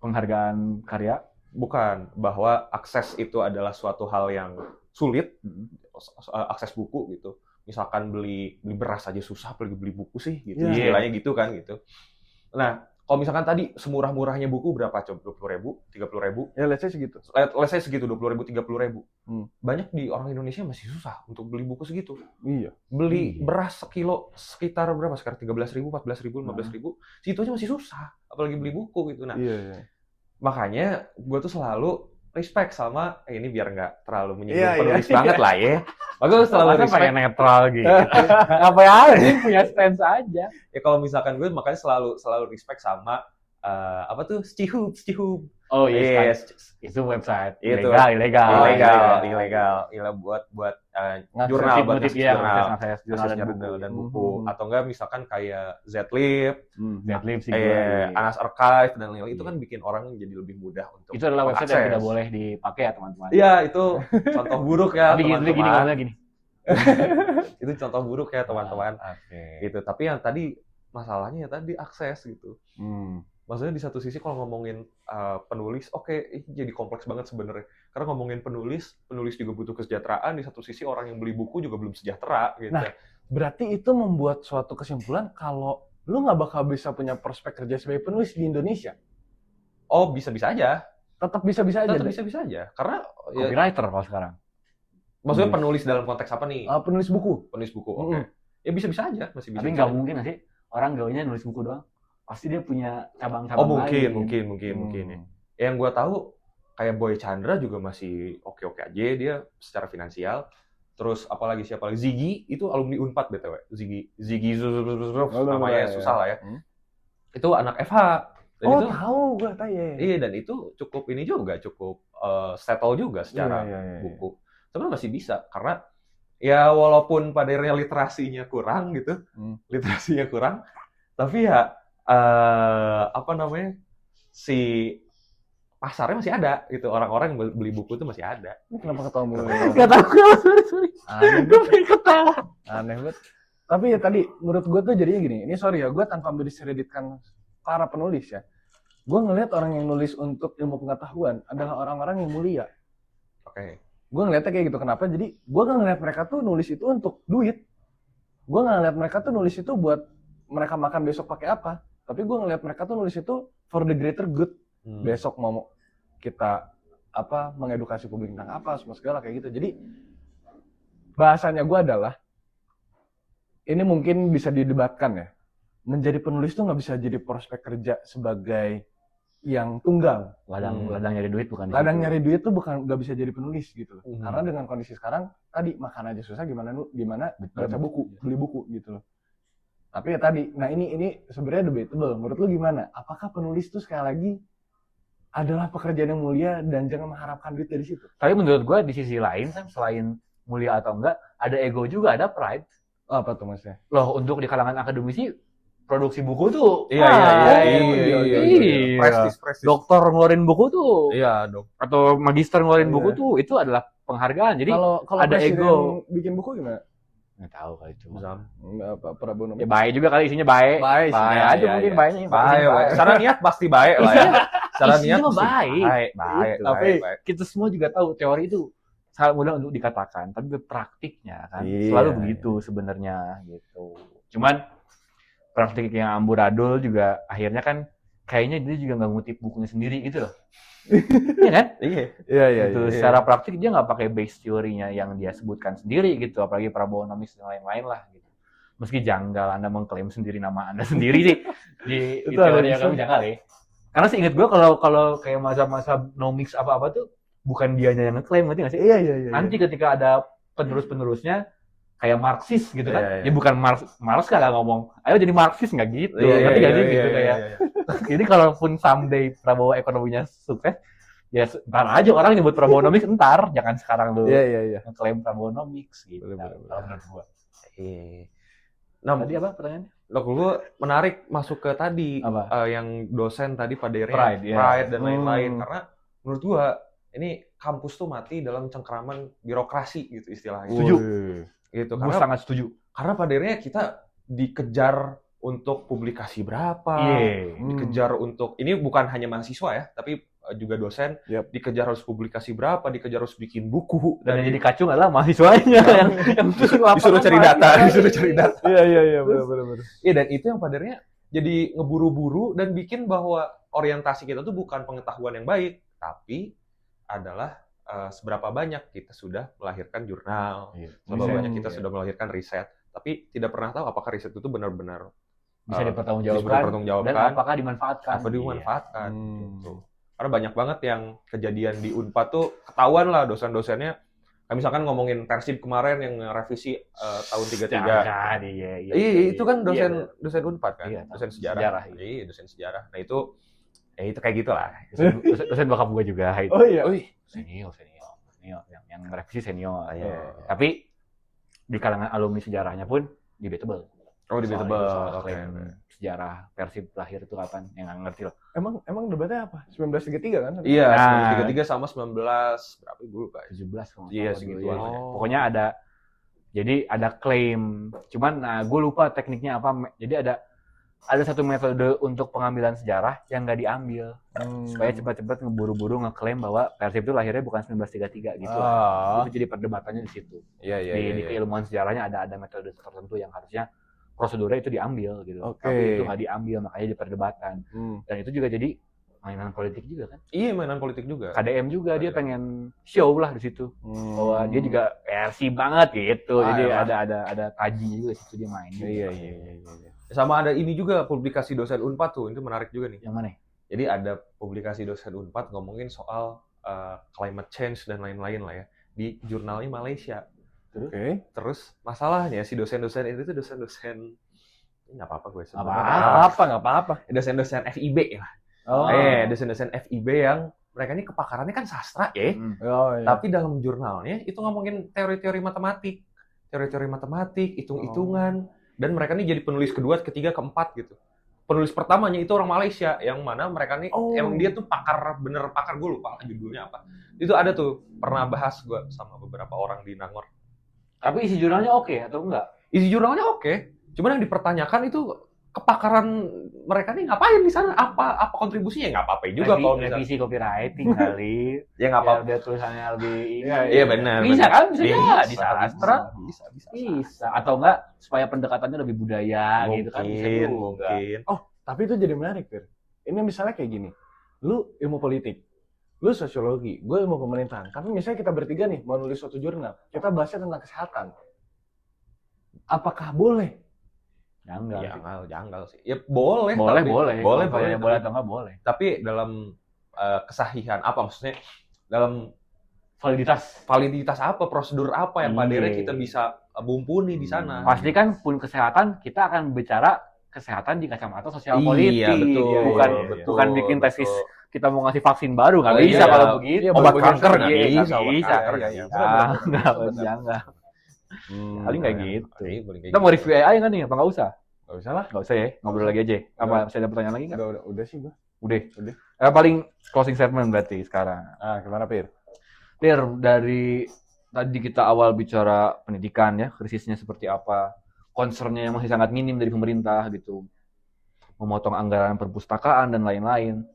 penghargaan karya, bukan, bahwa akses itu adalah suatu hal yang sulit, akses buku gitu. Misalkan beli beras aja susah, apalagi beli buku sih gitu. Istilahnya gitu kan gitu. Nah, kalau misalkan tadi semurah-murahnya buku berapa coba? 20.000, 30.000? Ya, let's say segitu. Let's say segitu, 20.000, 30.000. Banyak di orang Indonesia masih susah untuk beli buku segitu. Iya. Beli beras sekilo sekitar berapa sekarang? 13.000, 14.000, 15.000. Situ aja masih susah, apalagi beli buku gitu. Nah, makanya gue tuh selalu respect sama ini biar nggak terlalu menyinggung penulis banget lah ya. Bagus, selalu respect netral gitu. Apa ya? Punya stance aja. Ya kalau misalkan gue makanya selalu respect sama apa tuh Stihub. Oh iya, itu website itu ilegal buat jurnal, jurnal dan buku, atau enggak misalkan kayak Zlib sih, Anas Archive dan lain-lain, itu kan bikin orang jadi lebih mudah untuk itu adalah website yang tidak boleh dipakai ya teman-teman. Iya, itu contoh buruk ya teman-teman. Gini. Itu contoh buruk ya teman-teman. Gitu. Tapi yang tadi masalahnya ya tadi akses gitu. Maksudnya di satu sisi kalau ngomongin penulis, jadi kompleks banget sebenarnya. Karena ngomongin penulis juga butuh kesejahteraan. Di satu sisi orang yang beli buku juga belum sejahtera. Gitu. Nah, berarti itu membuat suatu kesimpulan kalau lu nggak bakal bisa punya prospek kerja sebagai penulis di Indonesia. Oh, bisa-bisa aja. Tetap bisa-bisa aja. Tetap bisa-bisa aja. Karena copywriter kalau sekarang. Maksudnya penulis dalam konteks apa nih? Penulis buku. Oke. Ya bisa-bisa aja, masih bisa. Tapi nggak mungkin sih orang gaunya nulis buku doang. Pasti dia punya cabang-cabang lain. Mungkin. Yang gue tahu kayak Boy Chandra juga masih oke-oke aja dia secara finansial. Terus siapa lagi Ziggy, itu alumni Unpad BTW. Ziggy namanya susah lah ya. Itu anak FH. Dan itu tahu gue tahu ya. Iya, dan itu cukup settle juga secara buku. Sebenarnya masih bisa karena ya walaupun pada literasinya kurang gitu. Literasinya kurang, tapi ya si pasarnya masih ada gitu, orang-orang yang beli buku itu masih ada. Kenapa ketawa mulu? Nggak tahu, sorry. Aneh banget. Tapi ya tadi menurut gue tuh jadinya gini, ini sorry ya, gue tanpa mendiskreditkan para penulis ya. Gue ngelihat orang yang nulis untuk ilmu pengetahuan adalah orang-orang yang mulia. Oke. Gue ngeliatnya kayak gitu. Kenapa? Jadi gue gak ngeliat mereka tuh nulis itu untuk duit. Gue gak ngeliat mereka tuh nulis itu buat mereka makan besok pakai apa. Tapi gue ngeliat mereka tuh nulis itu for the greater good. Besok mau kita mengedukasi publik tentang apa, semua segala kayak gitu. Jadi bahasanya gue adalah, ini mungkin bisa didebatkan ya. Menjadi penulis tuh nggak bisa jadi prospek kerja sebagai yang tunggal. Ladang nyari duit bukan. Ladang nyari duit tuh bukan, nggak bisa jadi penulis gitu. Karena dengan kondisi sekarang tadi makan aja susah, gimana baca buku, beli buku gitu loh. Tapi ya tadi, nah ini sebenarnya debatable. Menurut lu gimana? Apakah penulis tuh sekali lagi adalah pekerjaan yang mulia dan jangan mengharapkan duit dari situ? Tapi menurut gue di sisi lain, selain mulia atau enggak, ada ego juga, ada pride. Apa tuh maksudnya? Loh, untuk di kalangan akademisi produksi buku tuh. Iya. Prestis. Dokter ngeluarin buku tuh. Iya, Dok. Atau magister ngeluarin buku tuh, itu adalah penghargaan. Jadi kalau ada ego. Bikin buku gimana? Nggak tahu kali itu. Prabowo Ya baik juga kali isinya baik. Baik aja mungkin baiknya. Baik. Secara niat pasti baik lah ya. Secara niat mah baik. Tapi kita semua juga tahu teori itu sangat mudah untuk dikatakan, tapi praktiknya kan selalu begitu sebenarnya gitu. Cuman praktik yang amburadul juga akhirnya kan kayaknya dia juga nggak ngutip bukunya sendiri gitu loh. Iya kan? Iya. Gitu. Secara praktik dia nggak pakai base teorinya yang dia sebutkan sendiri gitu, apalagi Prabowonomics dan lain-lain lah gitu. Meski janggal Anda mengklaim sendiri nama Anda sendiri sih di teori yang kamu janggal ya. Karena seingat gue kalau kayak masa-masa nomics apa-apa tuh bukan dianya yang ngeklaim, ngerti nggak sih? Iya. Nanti ketika ada penerus-penerusnya kayak Marxis gitu kan, ya bukan Marx kagak ngomong, ayo jadi Marxis nggak gitu, ngerti nggak sih gitu kayak. Jadi kalaupun someday Prabowo ekonominya sukses, ya ntar aja orang nyebut Prabowonomics ntar, jangan sekarang lu ngeklaim Prabowonomics gitu. Kalau menurut gua. Nah, tadi apa pertanyaannya? Lu menarik masuk ke tadi yang dosen tadi pada Pride dan lain-lain, karena menurut gua ini kampus tuh mati dalam cengkeraman birokrasi gitu istilahnya. Setuju. Gitu. Gue sangat setuju. Karena pada akhirnya kita dikejar untuk publikasi berapa, dikejar untuk, ini bukan hanya mahasiswa ya, tapi juga dosen, dikejar harus publikasi berapa, dikejar harus bikin buku. Dan yang jadi kacung adalah mahasiswanya yang disuruh cari data. Iya, benar. Iya, dan itu yang pada akhirnya jadi ngeburu-buru dan bikin bahwa orientasi kita tuh bukan pengetahuan yang baik, tapi adalah seberapa banyak kita sudah melahirkan jurnal, seberapa banyak kita sudah melahirkan riset, tapi tidak pernah tahu apakah riset itu benar-benar bisa dipertanggungjawabkan dan apakah dimanfaatkan. Gitu. Karena banyak banget yang kejadian di Unpad tuh ketahuan lah dosen-dosennya. Kayak misalkan ngomongin Persib kemarin yang revisi tahun 33. Iya, itu kan dosen Unpad kan, dosen sejarah. Iya, dosen sejarah. Nah itu kayak gitulah. Dosen bokap gue juga itu. Oh iya. Senior. Yang revisi senior. Tapi di kalangan alumni sejarahnya pun debatable. Debatable. Sejarah Persib lahir itu kapan? Yang nggak ngerti loh. Emang debatnya apa? 1933 kan? Iya, 1933 sama 19 berapa gue lupa. 17. Iya, segituan. Pokoknya ada klaim. Cuman gue lupa tekniknya apa. Jadi ada satu metode untuk pengambilan sejarah yang nggak diambil supaya cepat-cepat ngeburu-buru ngeklaim bahwa Persib itu lahirnya bukan 1933 gitu. Itu jadi perdebatannya di situ. Di keilmuan sejarahnya ada metode tertentu yang harusnya prosedurnya itu diambil gitu. Tapi itu nggak diambil, makanya diperdebatkan. Dan itu juga jadi mainan politik juga kan? Iya, mainan politik juga. KDM juga dia pengen show lah di situ. Bahwa dia juga Persib banget gitu. Jadi ada taji juga di situ dia main. Iya. Sama ada ini juga publikasi dosen Unpad tuh, itu menarik juga nih. Yang mana? Jadi ada publikasi dosen Unpad ngomongin soal climate change dan lain-lain lah ya di jurnalnya Malaysia. Terus masalahnya si dosen-dosen itu tuh dosen-dosen nggak apa-apa gue sebut. Nggak apa-apa. Dosen-dosen FIB lah. Dosen-dosen FIB yang mereka ini kepakarannya kan sastra ya. Tapi dalam jurnalnya itu ngomongin teori-teori matematik, hitung-hitungan. Dan mereka ini jadi penulis kedua, ketiga, keempat gitu. Penulis pertamanya itu orang Malaysia, yang mana mereka ini emang dia tuh pakar gue lupa judulnya apa. Itu ada tuh, pernah bahas gue sama beberapa orang di Nangor. Tapi isi jurnalnya oke atau enggak? Isi jurnalnya oke. Cuman yang dipertanyakan itu kepakaran mereka nih ngapain di sana? Apa kontribusinya? Nggak apa-apa juga kalau revisi copywriting kali. Ya nggak apa-apa. Biar tulisannya lebih Iya benar. Bisa kan? Bisa sastra. Bisa. Atau enggak supaya pendekatannya lebih budaya gitu kan? Mungkin. Tapi itu jadi menarik, Fir. Ini misalnya kayak gini. Lu ilmu politik, lu sosiologi, gue ilmu pemerintahan. Tapi misalnya kita bertiga nih mau nulis suatu jurnal, kita bahasnya tentang kesehatan. Apakah boleh? Janggal sih. Ya boleh. Boleh atau enggak boleh. Tapi dalam kesahihan apa maksudnya? Dalam validitas apa, prosedur apa yang pada akhirnya kita bisa mumpuni di sana. Pasti kan pun kesehatan kita akan bicara kesehatan di kacamata sosial politik. Iya, betul. Bukan bikin tesis kita mau ngasih vaksin baru, nggak bisa kalau begitu. Obat kanker nggak bisa. Nggak. Paling kayak gitu. Kita mau review AI kan nih, apa nggak usah? Gak usah lah. Gak usah ya, ngobrol lagi aja. Apa masih ada pertanyaan lagi nggak? Udah sih gua. Udah. Paling closing statement berarti sekarang. Gimana Pir? Pir, dari tadi kita awal bicara pendidikan ya, krisisnya seperti apa, concernnya yang masih sangat minim dari pemerintah gitu, memotong anggaran perpustakaan dan lain-lain,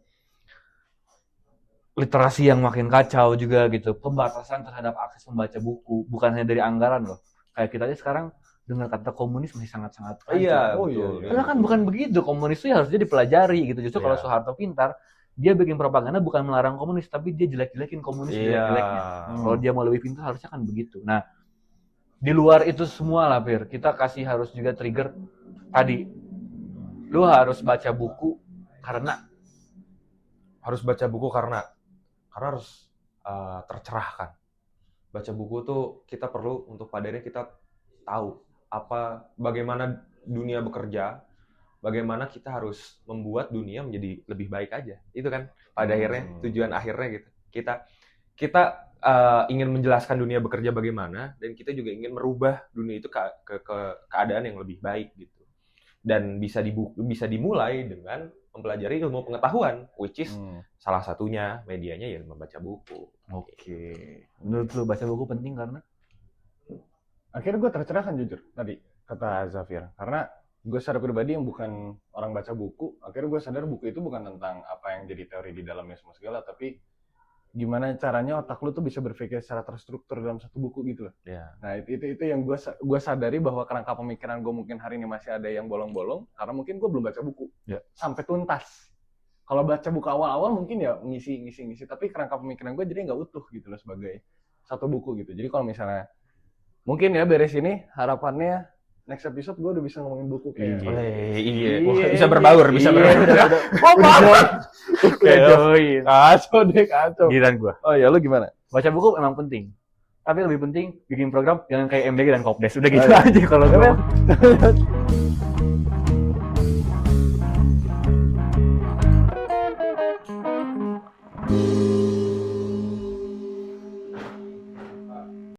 literasi yang makin kacau juga gitu, pembatasan terhadap akses membaca buku, bukan hanya dari anggaran loh. Kayak kita aja sekarang dengar kata komunis masih sangat-sangat kacau. Iya. Karena kan bukan begitu, komunis itu harusnya dipelajari gitu. Justru kalau Soeharto pintar, dia bikin propaganda bukan melarang komunis, tapi dia jelek-jelekin komunis jelek-jeleknya. Kalau dia mau lebih pintar harusnya kan begitu. Nah, di luar itu semua lah, Pir, kita harus juga trigger tadi. Lu harus baca buku karena harus tercerahkan. Baca buku tuh kita perlu untuk pada akhirnya kita tahu bagaimana dunia bekerja, bagaimana kita harus membuat dunia menjadi lebih baik aja. Itu kan pada akhirnya tujuan akhirnya gitu. Kita ingin menjelaskan dunia bekerja bagaimana, dan kita juga ingin merubah dunia itu ke keadaan yang lebih baik gitu. Dan bisa dimulai dengan mempelajari ilmu pengetahuan, which is salah satunya medianya ya membaca buku. Oke. Menurut lu baca buku penting karena? Akhirnya gue tercerahkan jujur tadi kata Zafir, karena gue secara pribadi yang bukan orang baca buku, akhirnya gue sadar buku itu bukan tentang apa yang jadi teori di dalamnya semua segala, tapi gimana caranya otak lu tuh bisa berpikir secara terstruktur dalam satu buku gitu loh. Yeah. Nah itu yang gue sadari bahwa kerangka pemikiran gue mungkin hari ini masih ada yang bolong-bolong karena mungkin gue belum baca buku sampai tuntas. Kalau baca buku awal-awal mungkin ya ngisi, tapi kerangka pemikiran gue jadi nggak utuh gitu loh sebagai satu buku gitu. Jadi kalau misalnya mungkin ya beres ini harapannya next episode gue udah bisa ngomongin buku kayak iya. Bisa berbaur. Kacau. Giliran gua. Oh ya, lu gimana? Baca buku emang penting. Tapi lebih penting bikin program yang kayak MBG dan Kopdes. Udah gitu aja kalau gua.